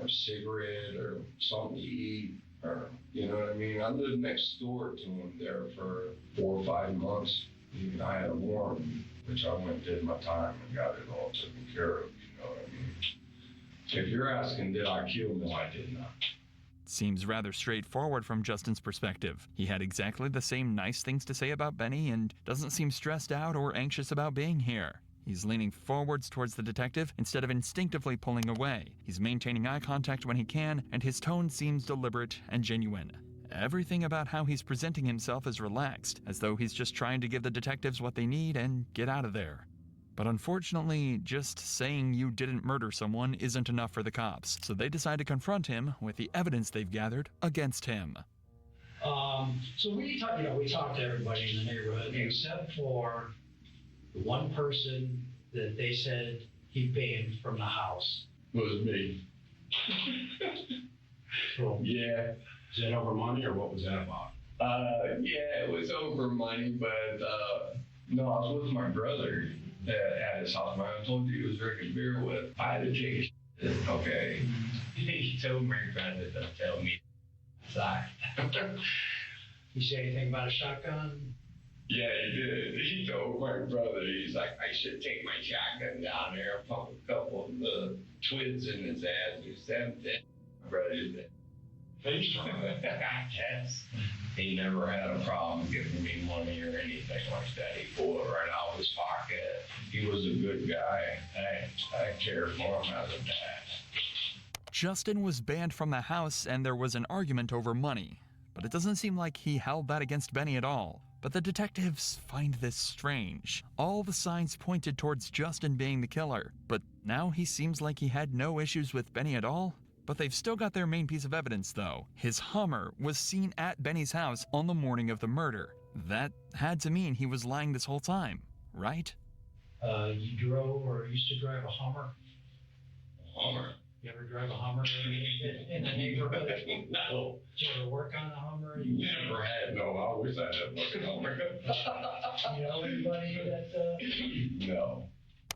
a cigarette or something to eat, or you know what I mean. I lived next door to him there for 4 or 5 months. Even I had a warrant, which I went and did my time and got it all taken care of. You know what I mean. If you're asking, did I kill him? No, I did not. Seems rather straightforward from Justin's perspective. He had exactly the same nice things to say about Benny and doesn't seem stressed out or anxious about being here. He's leaning forwards towards the detective instead of instinctively pulling away. He's maintaining eye contact when he can, and his tone seems deliberate and genuine. Everything about how he's presenting himself is relaxed, as though he's just trying to give the detectives what they need and get out of there. But unfortunately, just saying you didn't murder someone isn't enough for the cops, so they decide to confront him with the evidence they've gathered against him. So we talked to everybody in the neighborhood except for the one person that they said he banned from the house. Was me. So, Yeah. is that over money or what was that about? Yeah, it was over money, but no, I was with my brother at his house. I told you he was drinking beer with. I had to take a shit. Okay. He told me, brother, don't tell me. Sorry. You say anything about a shotgun? Yeah, he did. He told my brother, he's like, I should take my shotgun down there and pump a couple of the twids in his ass or something. My brother did. Face on it. I guess. He never had a problem giving me money or anything like that. He pulled it right out of his pocket. He was a good guy. I cared for him as a dad. Justin was banned from the house and there was an argument over money, but it doesn't seem like he held that against Benny at all. But the detectives find this strange. All the signs pointed towards Justin being the killer, but now he seems like he had no issues with Benny at all. But they've still got their main piece of evidence though. His Hummer was seen at Benny's house on the morning of the murder. That had to mean he was lying this whole time, right? You drove or used to drive a Hummer? Hummer? You ever drive a Hummer in the neighborhood? No. Did you ever work on a Hummer? Never had, no. I always had a fucking Hummer. You know anybody that, No.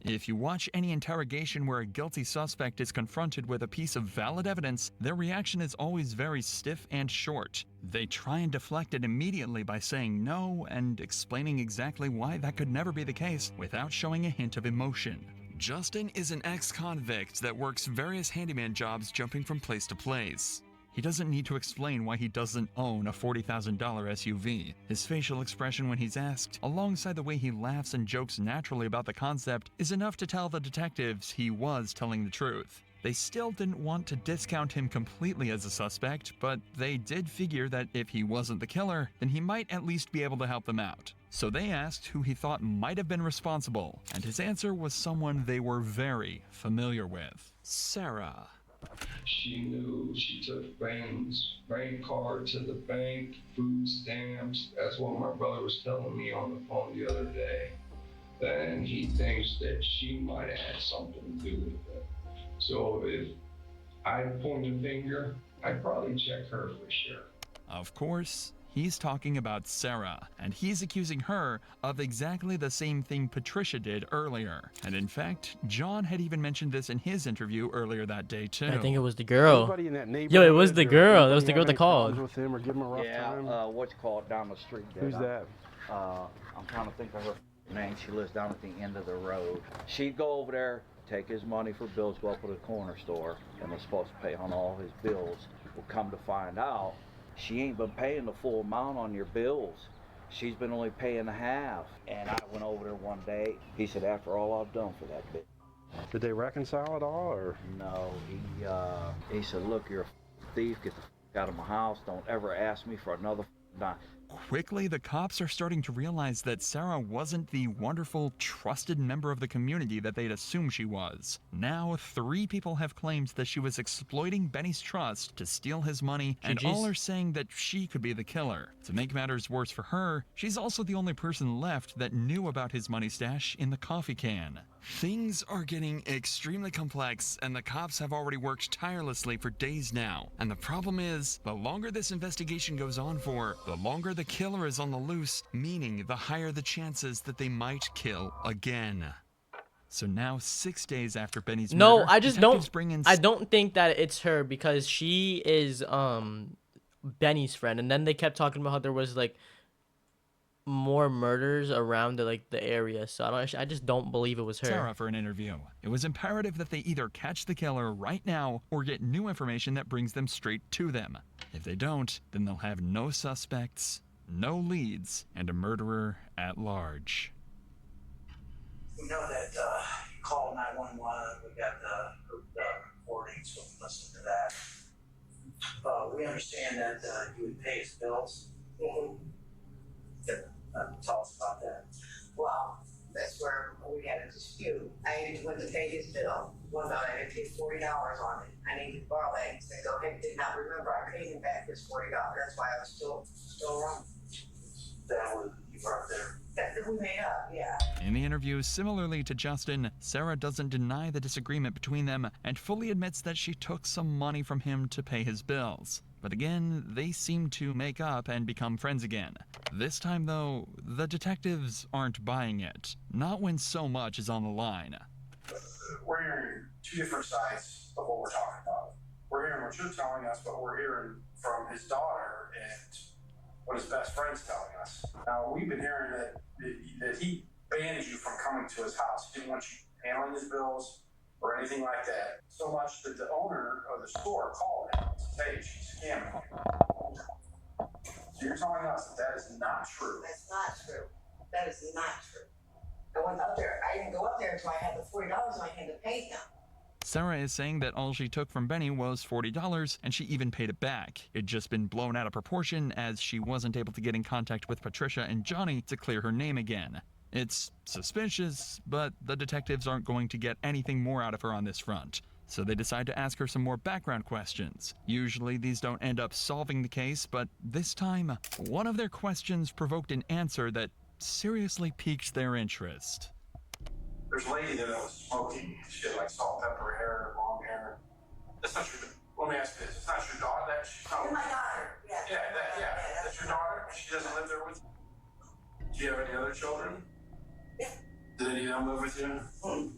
If you watch any interrogation where a guilty suspect is confronted with a piece of valid evidence, their reaction is always very stiff and short. They try and deflect it immediately by saying no and explaining exactly why that could never be the case without showing a hint of emotion. Justin is an ex-convict that works various handyman jobs jumping from place to place. He doesn't need to explain why he doesn't own a $40,000 SUV. His facial expression when he's asked, alongside the way he laughs and jokes naturally about the concept, is enough to tell the detectives he was telling the truth. They still didn't want to discount him completely as a suspect, but they did figure that if he wasn't the killer, then he might at least be able to help them out. So they asked who he thought might have been responsible, and his answer was someone they were very familiar with. Sarah. She knew. She took Bane's bank card to the bank, food stamps. That's what my brother was telling me on the phone the other day. And he thinks that she might have had something to do with it. So if I point a finger, I'd probably check her for sure. Of course, he's talking about Sarah, and he's accusing her of exactly the same thing Patricia did earlier. And in fact, John had even mentioned this in his interview earlier that day too. I think it was the girl. Anybody in that neighborhood Yo, it was the or girl. That anybody was the girl have that any called. problems with him or give him a rough time? What's called down the street there. Who's that? I'm trying to think of her name. She lives down at the end of the road. She'd go over there, take his money for bills, go up to the corner store, and was supposed to pay on all his bills. Well, come to find out, she ain't been paying the full amount on your bills. She's been only paying half. And I went over there one day. He said, after all I've done for that bitch. Did they reconcile at all, or? No, he said, look, you're a thief. Get the out of my house. Don't ever ask me for another dime. Quickly, the cops are starting to realize that Sarah wasn't the wonderful, trusted member of the community that they'd assumed she was. Now, 3 people have claimed that she was exploiting Benny's trust to steal his money, and all are saying that she could be the killer. To make matters worse for her, she's also the only person left that knew about his money stash in the coffee can. Things are getting extremely complex, and the cops have already worked tirelessly for days now. And the problem is, the longer this investigation goes on for, the longer the killer is on the loose, meaning the higher the chances that they might kill again. So now, 6 days after Benny's murder, I just detectives bring in I don't think that it's her because she is Benny's friend, and then they kept talking about how there was like more murders around the area, so I just don't believe it was her. Sarah for an interview. It was imperative that they either catch the killer right now or get new information that brings them straight to them. If they don't, then they'll have no suspects, no leads, and a murderer at large. We know that you call 911. We got the recording, so listen to that. We understand that you would pay his bills. Tell us about that. Well, that's where we had a dispute. I went to pay his bill. One time I had to pay $40 on it. I needed to borrow that. He said, okay, did not remember. I paid him back his $40. That's why I was still wrong. That was, you weren't there. That we made up, yeah. In the interview, similarly to Justin, Sarah doesn't deny the disagreement between them and fully admits that she took some money from him to pay his bills. But again, they seem to make up and become friends again. This time, though, the detectives aren't buying it. Not when so much is on the line. We're hearing 2 different sides of what we're talking about. We're hearing what you're telling us, but we're hearing from his daughter and what his best friend's telling us. Now, we've been hearing that he banned you from coming to his house. He didn't want you handling his bills or anything like that. So much that the owner of the store called him and said, hey, she's scamming you. So you're telling us that is not true. That's not true. That is not true. I went up there. I didn't go up there until I had the $40 in my hand to pay him. Sarah is saying that all she took from Benny was $40 and she even paid it back. It'd just been blown out of proportion as she wasn't able to get in contact with Patricia and Johnny to clear her name again. It's suspicious, but the detectives aren't going to get anything more out of her on this front. So they decide to ask her some more background questions. Usually these don't end up solving the case, but this time, one of their questions provoked an answer that seriously piqued their interest. There's a lady there that was smoking. She had like salt and pepper hair, long hair. That's not your. Let me ask you this: it's not your daughter. That's My daughter. Yeah. That's your daughter. She doesn't live there with you. Do you have any other children? Yeah. Did any of them live with you?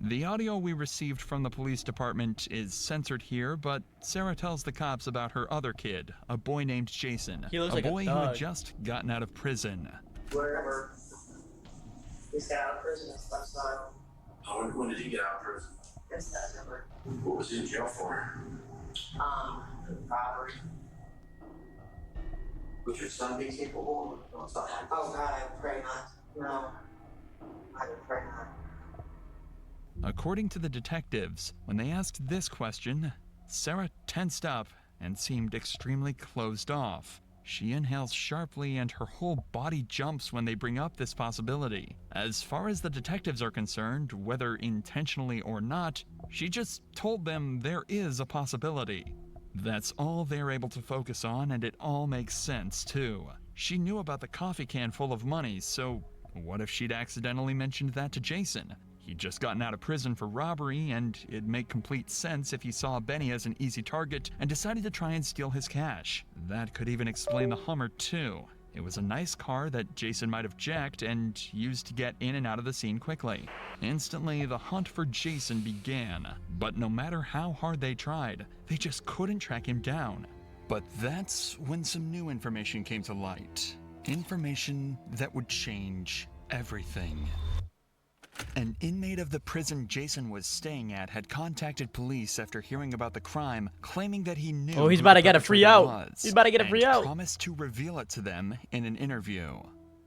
The audio we received from the police department is censored here, but Sarah tells the cops about her other kid, a boy named Jason, He looks a like a boy who had thug. just gotten out of prison. Wherever. He's got out of prison and stuff, so. When did he get out of prison? It's that number. What was he in jail for? Robbery. Was your son being capable of something? Oh God, I pray not. No. I would pray not. According to the detectives, when they asked this question, Sarah tensed up and seemed extremely closed off. She inhales sharply and her whole body jumps when they bring up this possibility. As far as the detectives are concerned, whether intentionally or not, she just told them there is a possibility. That's all they're able to focus on, and it all makes sense too. She knew about the coffee can full of money, so what if she'd accidentally mentioned that to Jason? He'd just gotten out of prison for robbery, and it'd make complete sense if he saw Benny as an easy target and decided to try and steal his cash. That could even explain the Hummer too. It was a nice car that Jason might have jacked and used to get in and out of the scene quickly. Instantly, the hunt for Jason began, but no matter how hard they tried, they just couldn't track him down. But that's when some new information came to light. Information that would change everything. An inmate of the prison Jason was staying at had contacted police after hearing about the crime, claiming that he knew Oh, he's who about the to get a free perpetrator out. was, He's about to get a and free out. promised to reveal it to them in an interview.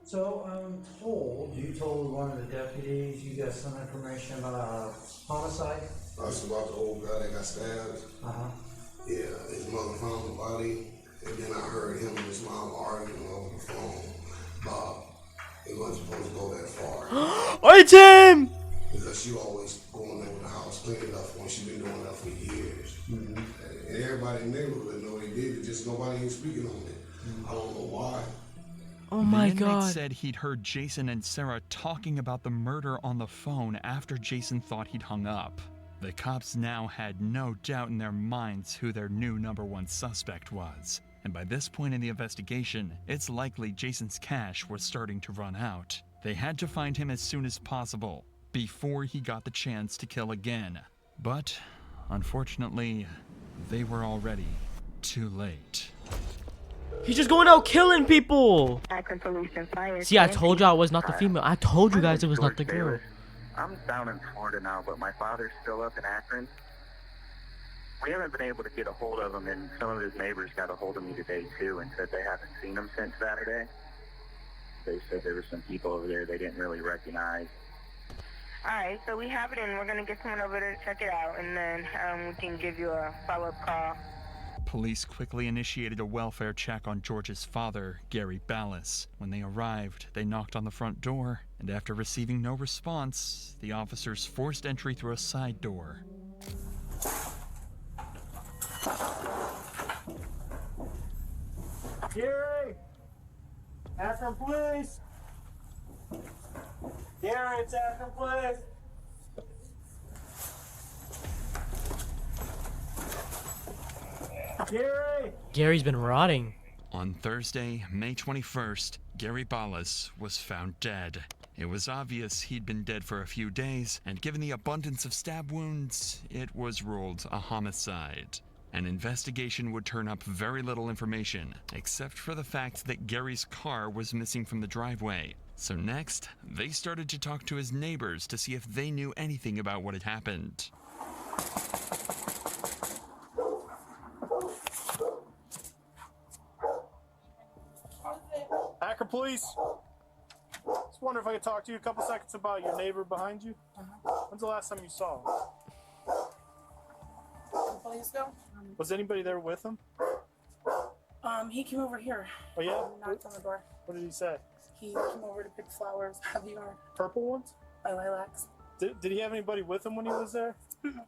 So I'm told you told one of the deputies you got some information about a homicide. That's about the old guy that got stabbed. Yeah, his mother found the body, and then I heard him and his mom arguing over the phone. Bob, it wasn't supposed to go that far. It's him! Because she always going over the house, cleaning up when she been doing that for years. And everybody in the neighborhood know they did it, just nobody ain't speaking on it. I don't know why. Oh my the inmate God. said he'd heard Jason and Sarah talking about the murder on the phone after Jason thought he'd hung up. The cops now had no doubt in their minds who their new #1 suspect was. And by this point in the investigation, it's likely Jason's cash was starting to run out. They had to find him as soon as possible, before he got the chance to kill again. But, unfortunately, they were already too late. He's just going out killing people. Akron Police and Fire. See, I told you I was not the female. I told you guys it was not the girl. I'm down in Florida now, but my father's still up in Akron. We haven't been able to get a hold of him, and some of his neighbors got a hold of me today, too, and said they haven't seen him since Saturday. They said there were some people over there they didn't really recognize. Alright, so we have it in. We're going to get someone over there to check it out, and then we can give you a follow-up call. Police quickly initiated a welfare check on George's father, Gary Ballas. When they arrived, they knocked on the front door, and after receiving no response, the officers forced entry through a side door. Gary! Akron Police! Gary, it's Akron Police! Gary! Gary's been rotting. On Thursday, May 21st, Gary Ballas was found dead. It was obvious he'd been dead for a few days, and given the abundance of stab wounds, it was ruled a homicide. An investigation would turn up very little information, except for the fact that Gary's car was missing from the driveway. So next, they started to talk to his neighbors to see if they knew anything about what had happened. Akron Police. Just wondering if I could talk to you a couple seconds about your neighbor behind you. When's the last time you saw him? couple days ago. Was anybody there with him? He came over here. Oh yeah? Knocked on the door. What did he say? He came over to pick flowers out of the yard. Purple ones? My lilacs. Did he have anybody with him when he was there?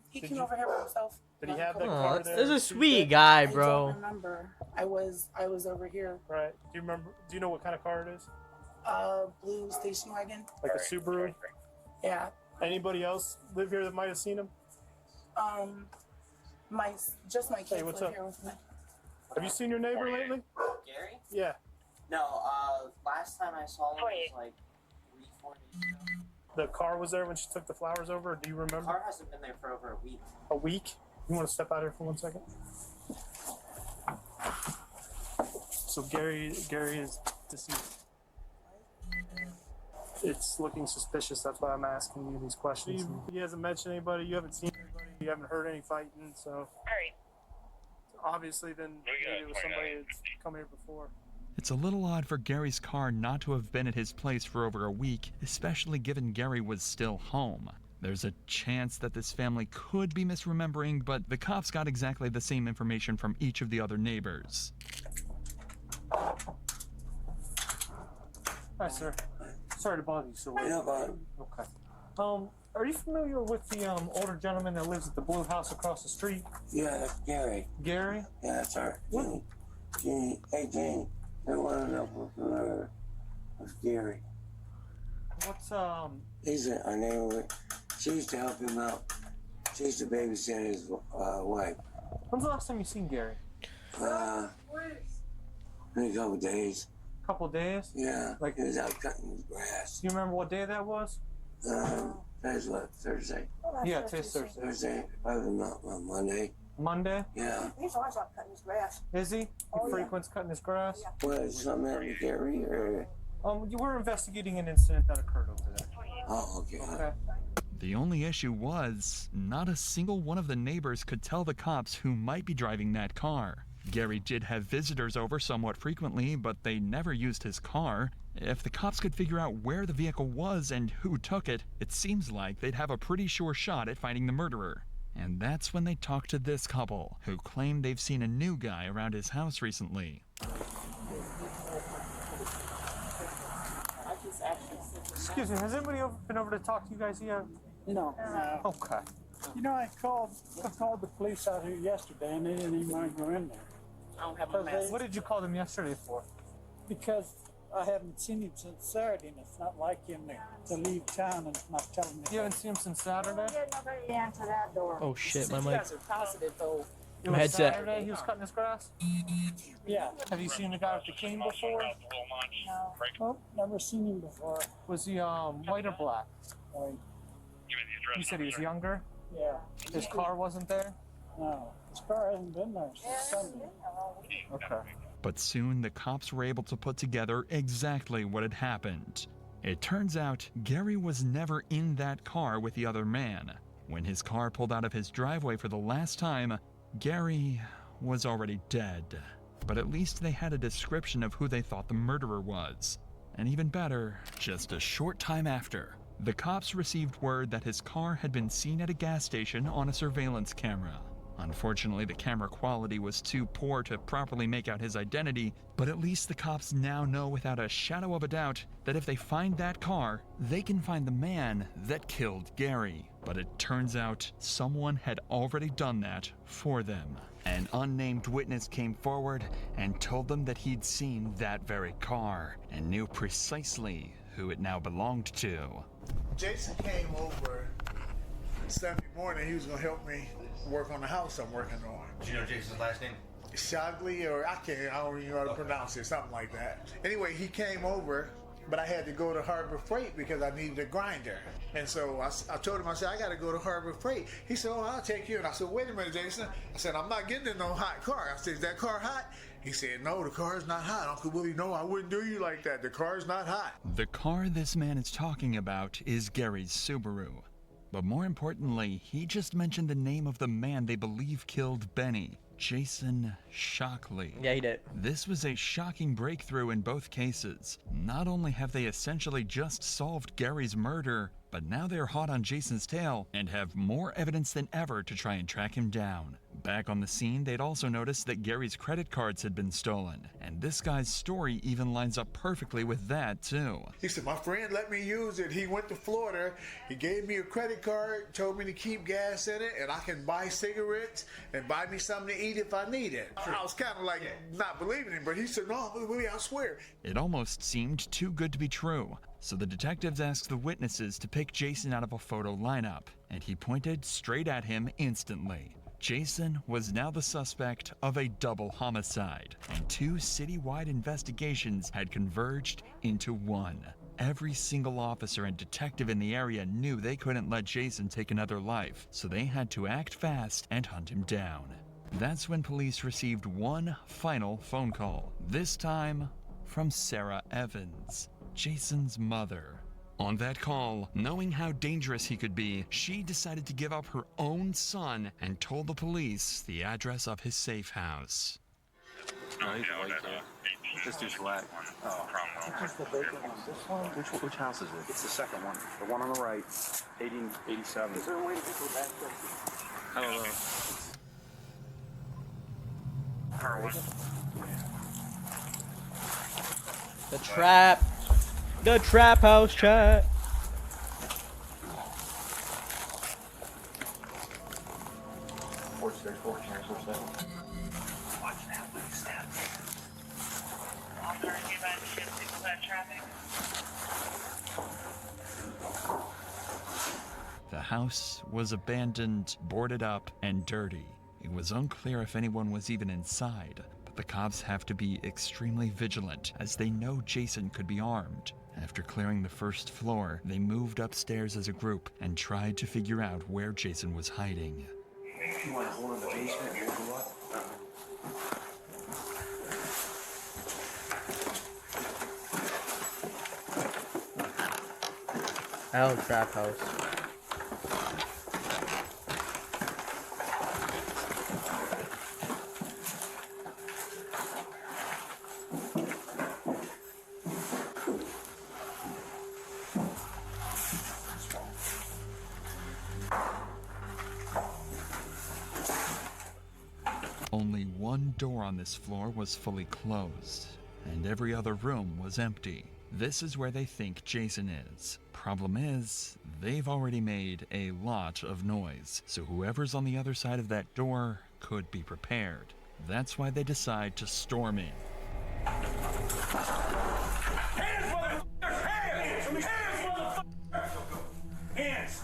He came over here by himself. Did he have that Aw, car there? this is a sweet guy, I bro. don't remember. I was over here. Right. Do you remember? Do you know what kind of car it is? Blue station wagon. Like a Subaru? Yeah. Anybody else live here that might have seen him? My kids Hey, what's live up? here with me. Have you seen your neighbor lately? Gary? Yeah. No, last time I saw him was like 3-4 days ago. The car was there when she took the flowers over. Or do you remember? The car hasn't been there for over a week. A week? You want to step out here for 1 second? So Gary is deceased. It's looking suspicious. That's why I'm asking you these questions. He hasn't mentioned anybody. You haven't seen anybody. You haven't heard any fighting. So obviously, then maybe it was somebody that's come here before. It's a little odd for Gary's car not to have been at his place for over a week, especially given Gary was still home. There's a chance that this family could be misremembering, but the cops got exactly the same information from each of the other neighbors. Hi, sir. Sorry to bother you so late. Yeah, bud. Okay. Are you familiar with the older gentleman that lives at the blue house across the street? Yeah, that's Gary. Gary? Yeah, that's her. Jean. Hey, Jean. They want to know if we're familiar with Gary. What's, He's our neighbor. She used to help him out. She used to babysit his wife. When's the last time you seen Gary? In a couple days. Couple days? Yeah. Like, he was out cutting his grass. Do you remember what day that was? Today's what, Thursday? Yeah, today's Thursday. Thursday, probably not Monday. Monday? Yeah. He's always out cutting his grass. Is he? He frequents cutting his grass? What, is something happened to Gary, or? You were investigating an incident that occurred over there. Oh, okay. Okay. The only issue was, not a single one of the neighbors could tell the cops who might be driving that car. Gary did have visitors over somewhat frequently, but they never used his car. If the cops could figure out where the vehicle was and who took it, it seems like they'd have a pretty sure shot at finding the murderer. And that's when they talked to this couple, who claim they've seen a new guy around his house recently. Excuse me, has anybody been over to talk to you guys yet? No. Okay. You know, I called the police out here yesterday, and they didn't even mind go in there. I don't have my mask. What did you call them yesterday for? Because I haven't seen him since Saturday, and it's not like him to leave town and not telling me. You haven't seen him since Saturday? Nobody answer that door. Oh shit, my You mic. guys are positive though. It My was headset. Saturday he was cutting his grass? Yeah. Have you seen the guy with the cane before? No. Oh, never seen him before. Was he white or black? White. You said he was younger? Yeah. His car wasn't there? No, his car hasn't been there since Sunday. Okay. But soon the cops were able to put together exactly what had happened. It turns out Gary was never in that car with the other man. When his car pulled out of his driveway for the last time, Gary was already dead. But at least they had a description of who they thought the murderer was. And even better, just a short time after, the cops received word that his car had been seen at a gas station on a surveillance camera. Unfortunately, the camera quality was too poor to properly make out his identity, but at least the cops now know without a shadow of a doubt that if they find that car, they can find the man that killed Gary. But it turns out someone had already done that for them. An unnamed witness came forward and told them that he'd seen that very car and knew precisely who it now belonged to. Jason came over Sunday morning. He was going to help me work on the house I'm working on. Do you know Jason's last name? Shogley, or I don't even know how to pronounce it, something like that. Anyway, he came over, but I had to go to Harbor Freight because I needed a grinder. And so I told him, I said, I got to go to Harbor Freight. He said, oh, I'll take you. And I said, wait a minute, Jason. I said, I'm not getting in no hot car. I said, is that car hot? He said, no, the car's not hot. Uncle Willie, no, I wouldn't do you like that. The car's not hot. The car this man is talking about is Gary's Subaru. But more importantly, he just mentioned the name of the man they believe killed Benny, Jason Shockley. Yeah, he did. This was a shocking breakthrough in both cases. Not only have they essentially just solved Gary's murder, but now they're hot on Jason's tail and have more evidence than ever to try and track him down. Back on the scene, they'd also noticed that Gary's credit cards had been stolen, and this guy's story even lines up perfectly with that, too. He said, my friend let me use it. He went to Florida. He gave me a credit card, told me to keep gas in it, and I can buy cigarettes and buy me something to eat if I need it. I was kind of like not believing him, but he said, no, really, I swear. It almost seemed too good to be true, so the detectives asked the witnesses to pick Jason out of a photo lineup, and he pointed straight at him instantly. Jason was now the suspect of a double homicide, and 2 citywide investigations had converged into one. Every single officer and detective in the area knew they couldn't let Jason take another life, so they had to act fast and hunt him down. That's when police received one final phone call, this time from Sarah Evans, Jason's mother. On that call, knowing how dangerous he could be, she decided to give up her own son and told the police the address of his safe house. No, he's a white kid. This dude's black. Oh. What's the vacant one? This one? Which house is it? It's the second one. The one on the right. 1887. Is there a way to get to that? I don't know. The trap house chat. The house was abandoned, boarded up, and dirty. It was unclear if anyone was even inside, but the cops have to be extremely vigilant as they know Jason could be armed. After clearing the first floor, they moved upstairs as a group and tried to figure out where Jason was hiding. You want to hold in the basement and we'll go up? L trap house. Only one door on this floor was fully closed, and every other room was empty. This is where they think Jason is. Problem is, they've already made a lot of noise, so whoever's on the other side of that door could be prepared. That's why they decide to storm in. Hands, motherfucker! Hands!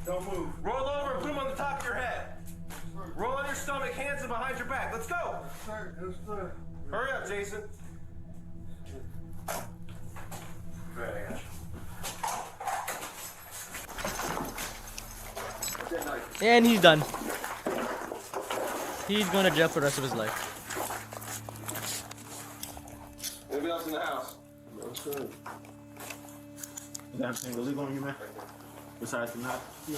Don't move. Roll over and put them on the top of your head. Roll on your stomach, hands and behind your back. Let's go! Hurry up, Jason. And he's done. He's going to jail for the rest of his life. Anybody else in the house? No, sir. You got anything illegal on you, man? Besides the knot? Yeah.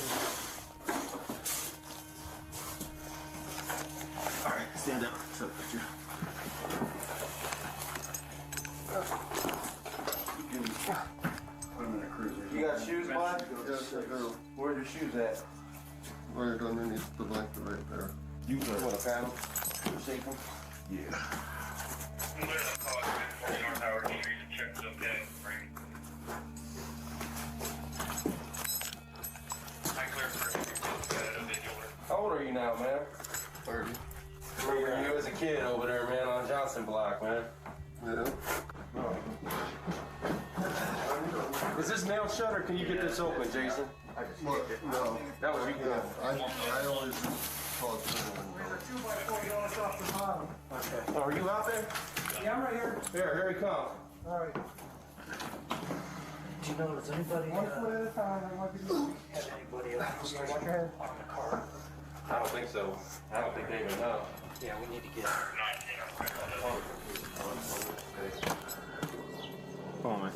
Alright, stand up. So, put your... Put them in a cruiser. You got shoes, bud? Yes, I do. Where's your shoes at? Right underneath the blanket right there. You want to pat them? Shake them? Yeah. How old are you now, man? 30. Remember you as a kid over there, man, on Johnson Block, man. Yeah. Oh. Is this nail shut or can you get this open, Jason? Look, no. That was you. I always talk to them. Okay. Oh, are you out there? Yeah, I'm right here. Here he comes. All right. Do you know, does anybody One foot at a time. I might be have anybody else watch your head. on the car? I don't think so. I don't think they even know. Yeah, we need to get. Come on, man.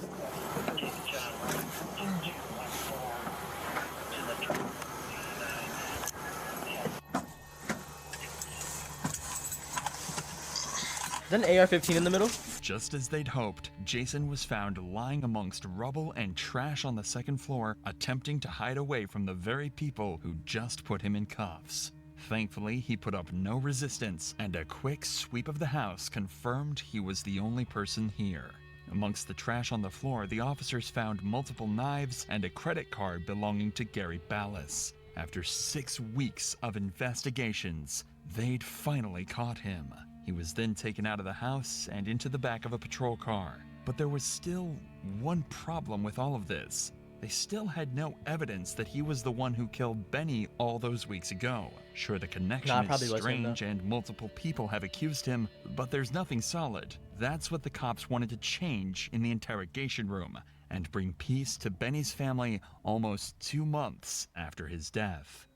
Is that an AR-15 in the middle? Just as they'd hoped, Jason was found lying amongst rubble and trash on the second floor, attempting to hide away from the very people who just put him in cuffs. Thankfully, he put up no resistance, and a quick sweep of the house confirmed he was the only person here. Amongst the trash on the floor, the officers found multiple knives and a credit card belonging to Gary Ballas. After 6 weeks of investigations, they'd finally caught him. He was then taken out of the house and into the back of a patrol car. But there was still one problem with all of this. They still had no evidence that he was the one who killed Benny all those weeks ago. Sure, the connection is strange and multiple people have accused him, but there's nothing solid. That's what the cops wanted to change in the interrogation room and bring peace to Benny's family almost 2 months after his death.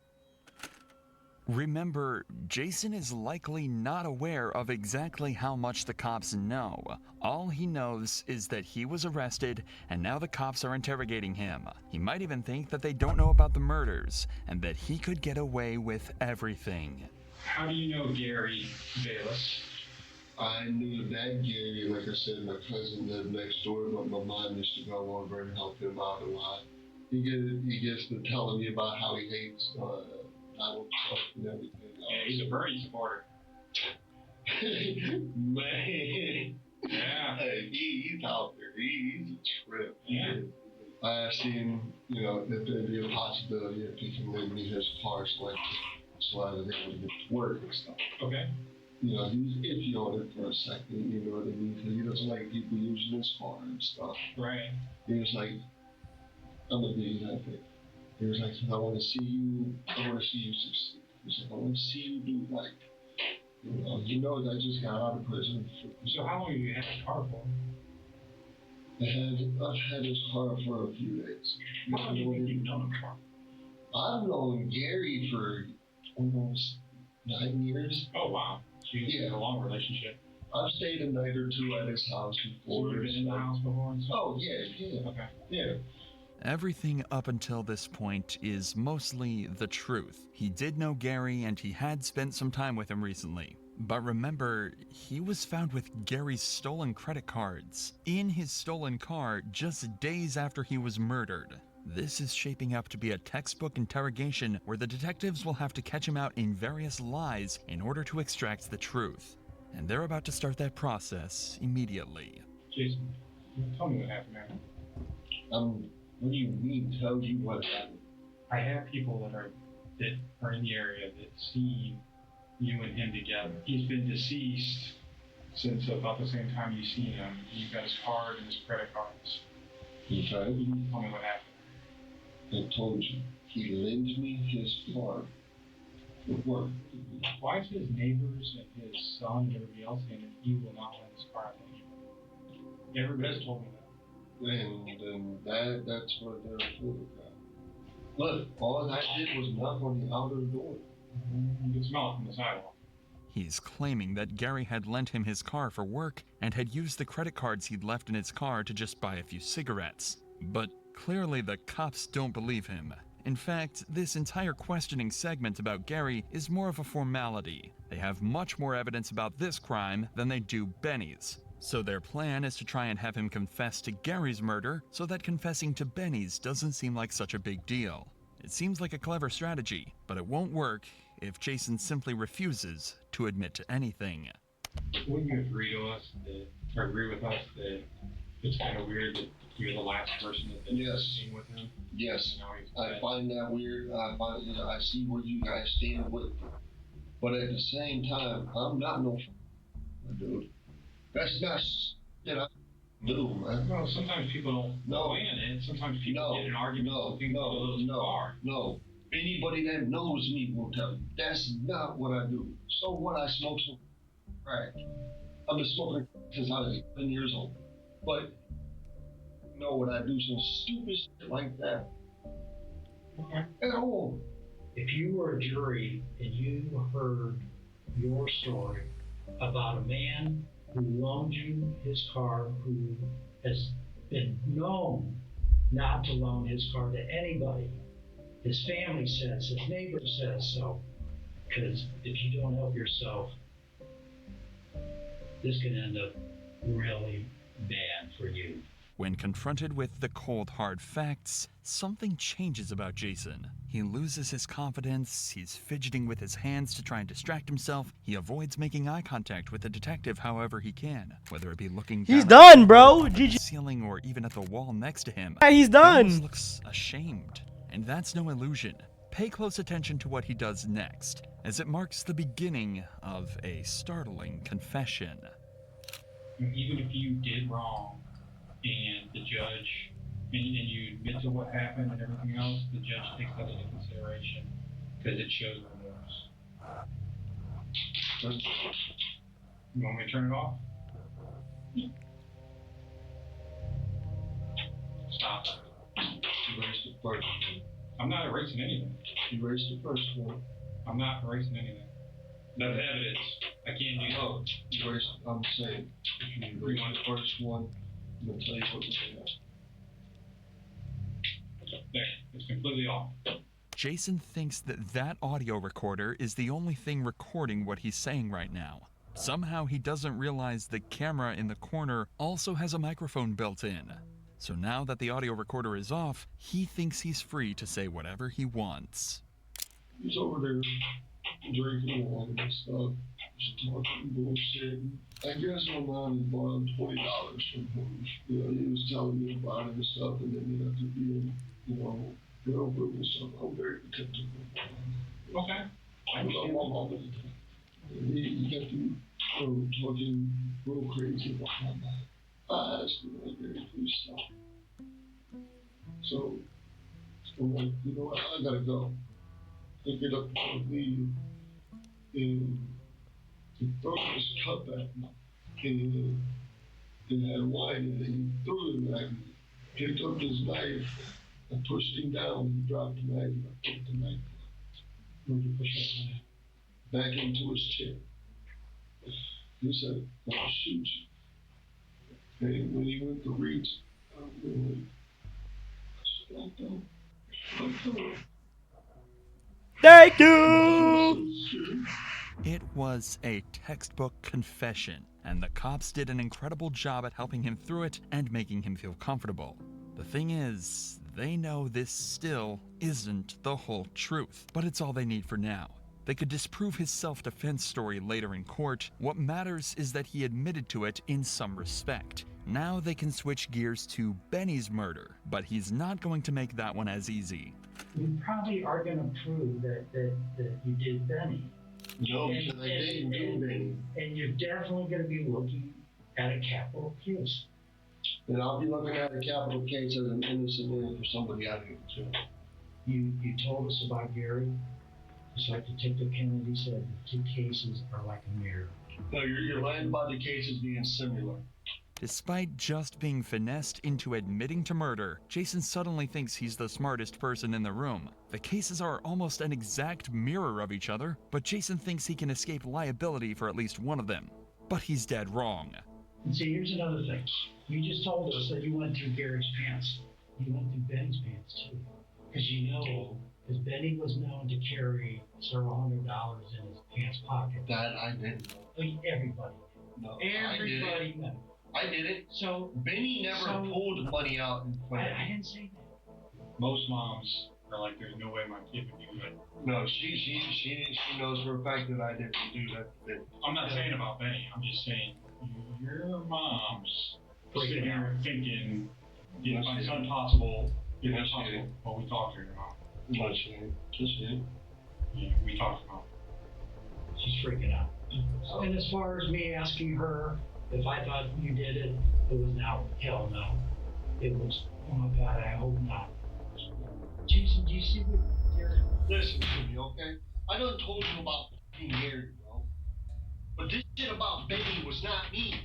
Remember, Jason is likely not aware of exactly how much the cops know. All he knows is that he was arrested and now the cops are interrogating him. He might even think that they don't know about the murders and that he could get away with everything. How do you know Gary Ballas? I knew that Gary, like I said, my cousin lived next door, but my mom used to go over and help him out a lot. He gets to telling me about how he hates Donald Trump and everything. Yeah, he's a Bernie supporter. Man. Yeah. Hey, he's out there. He's a trip. Yeah. I asked him, you know, if there'd be a possibility if he can lend me his car so I was able to get to work and stuff. Okay. You know, he's iffy on it for a second, you know what I mean? Because he doesn't like people using his car and stuff. Right. He was like, I'm gonna be happy. He was like, I want to see you succeed. He said, I want to see you do like, you know, I just got out of prison. So how long have you had his car for? I've had his car for a few days. How long do you think you've known him for? I've known Gary for almost 9 years. Oh, wow. So you had a long relationship. I've stayed a night or two at his house before. So you've been in the house before and stuff? Oh, yeah. Okay. Yeah. Everything up until this point is mostly the truth. He did know Gary and he had spent some time with him recently. But remember, he was found with Gary's stolen credit cards in his stolen car just days after he was murdered. This is shaping up to be a textbook interrogation where the detectives will have to catch him out in various lies in order to extract the truth. And they're about to start that process immediately. Jason, tell me what happened, man. What do you mean, tell you what happened? I have people that are in the area that see you and him together. He's been deceased since about the same time you seen him. You've got his card and his credit cards. Okay. You tell me what happened. I told you, he lends me his car for work. Why is his neighbors and his son and everybody else saying that he will not lend his car out to anybody? Everybody's told me that. And that's what they're full of. Look, all I did was knock on the outer door. You can smell it from the sidewalk. He's claiming that Gary had lent him his car for work and had used the credit cards he'd left in his car to just buy a few cigarettes. But clearly the cops don't believe him. In fact, this entire questioning segment about Gary is more of a formality. They have much more evidence about this crime than they do Benny's. So their plan is to try and have him confess to Gary's murder so that confessing to Benny's doesn't seem like such a big deal. It seems like a clever strategy, but it won't work if Jason simply refuses to admit to anything. Wouldn't you agree with us that it's kind of weird that you're the last person that's been seen with him? Yes, I find that weird. I see where you guys stand with him. But at the same time, I'm not no dude. That's not that I do, man. Well, sometimes people don't plan it. Sometimes people get in arguments and think they're a little too far. No. Anybody that knows me will tell you that's not what I do. So what? I smoke some crack. I've been smoking since I was 10 years old. But no, when I do some stupid shit like that, at all. If you were a jury and you heard your story about a man who loaned you his car, who has been known not to loan his car to anybody, his family says, his neighbor says so, because if you don't help yourself, this can end up really bad for you. When confronted with the cold, hard facts, something changes about Jason. He loses his confidence, he's fidgeting with his hands to try and distract himself, he avoids making eye contact with the detective however he can, whether it be looking He's down done, bro. at the GG. ceiling or even at the wall next to him. Yeah, he's He done. almost looks ashamed. And that's no illusion. Pay close attention to what he does next, as it marks the beginning of a startling confession. Even if you did wrong and the judge, and you admit to what happened and everything else, the judge takes that into consideration because it shows remorse. You want me to turn it off? Stop. You erased the first one. I'm not erasing anything. You erased the first one. I'm not erasing anything. That's evidence. I can't do that. Oh, you erased, I'm saying, if you erase the first one, I'm going to tell you what to say next. There, it's completely off. Jason thinks that audio recorder is the only thing recording what he's saying right now. Somehow he doesn't realize the camera in the corner also has a microphone built in. So now that the audio recorder is off, he thinks he's free to say whatever he wants. He's over there drinking water and stuff, just talking bullshit. I guess my mom had borrowed $20 from him. You know, he was telling me about it and stuff, and then you have to be in, you know, girlfriend and stuff. I'm very protective of my mom. Okay. I love my mom all the time. And he got to talking real crazy about my mom. I asked him like very few stuff. So I'm like, you know what, I gotta go. I get up and leave, and he threw his cup at me, and it had wine in it. He threw it at me, picked up his knife, I pushed him down, he dropped the knife, and I took the knife. Where'd you push that knife? Back into his chair. He said, I'll shoot you. And when he went to reach, I really, Thank you! It was a textbook confession, and the cops did an incredible job at helping him through it and making him feel comfortable. The thing is, they know this still isn't the whole truth, but it's all they need for now. They could disprove his self-defense story later in court. What matters is that he admitted to it in some respect. Now they can switch gears to Benny's murder, but he's not going to make that one as easy. You probably are going to prove that you did Benny. No, because I didn't do Benny. And you're definitely going to be looking at a capital case. And I'll be looking at a capital case as an innocent man for somebody out here too. You told us about Gary. Just like Detective Kennedy said, the two cases are like a mirror. No, you're lying about the cases being similar. Despite just being finessed into admitting to murder, Jason suddenly thinks he's the smartest person in the room. The cases are almost an exact mirror of each other, but Jason thinks he can escape liability for at least one of them. But he's dead wrong. And see, here's another thing. You just told us that you went through Gary's pants. You went through Benny's pants too. Because you know, because Benny was known to carry several $100s in his pants pocket. That I didn't know. Everybody. No, Everybody knew. I did it. So Benny never pulled the money out in front of me. I didn't say that. Most moms are like, there's no way my kid would do that. No, she knows for a fact that I didn't do that. I'm not saying about Benny. I'm just saying your mom's sitting here thinking, if my son possible, if it's possible. Well, we talked to your mom. Not saying. Just saying. Yeah, we talked about it. She's freaking out. And as far as me asking her if I thought you did it, it was now, hell no. It was, oh my God, I hope not. Jason, do you see what Gary? Listen to me, okay? I done told you about being Gary, bro. But this shit about Benny was not me.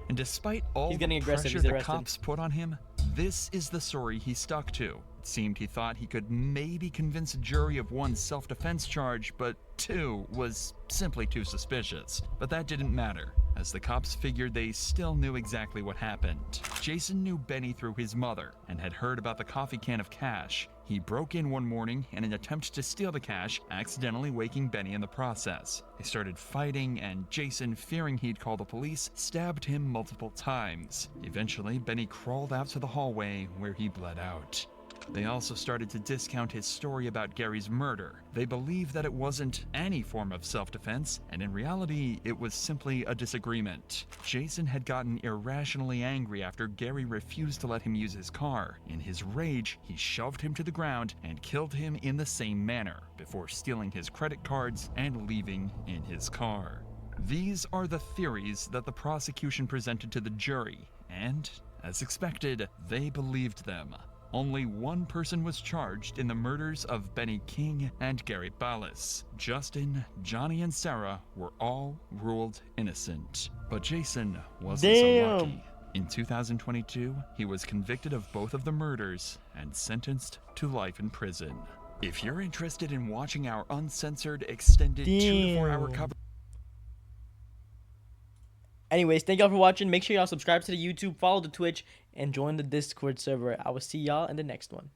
And despite all He's getting the aggressive, pressure he's the arrested. cops put on him, this is the story he stuck to. It seemed he thought he could maybe convince a jury of one self-defense charge, but two was simply too suspicious. But that didn't matter. as the cops figured they still knew exactly what happened. Jason knew Benny through his mother and had heard about the coffee can of cash. He broke in one morning in an attempt to steal the cash, accidentally waking Benny in the process. They started fighting, and Jason, fearing he'd call the police, stabbed him multiple times. Eventually, Benny crawled out to the hallway where he bled out. They also started to discount his story about Gary's murder. They believed that it wasn't any form of self-defense, and in reality, it was simply a disagreement. Jason had gotten irrationally angry after Gary refused to let him use his car. In his rage, he shoved him to the ground and killed him in the same manner, before stealing his credit cards and leaving in his car. These are the theories that the prosecution presented to the jury, and, as expected, they believed them. Only one person was charged in the murders of Benny King and Gary Ballas. Justin, Johnny, and Sarah were all ruled innocent. But Jason wasn't so lucky. In 2022, he was convicted of both of the murders and sentenced to life in prison. If you're interested in watching our uncensored, extended 2 to 4 hour coverage. Anyways, thank y'all for watching. Make sure y'all subscribe to the YouTube, follow the Twitch, and join the Discord server. I will see y'all in the next one.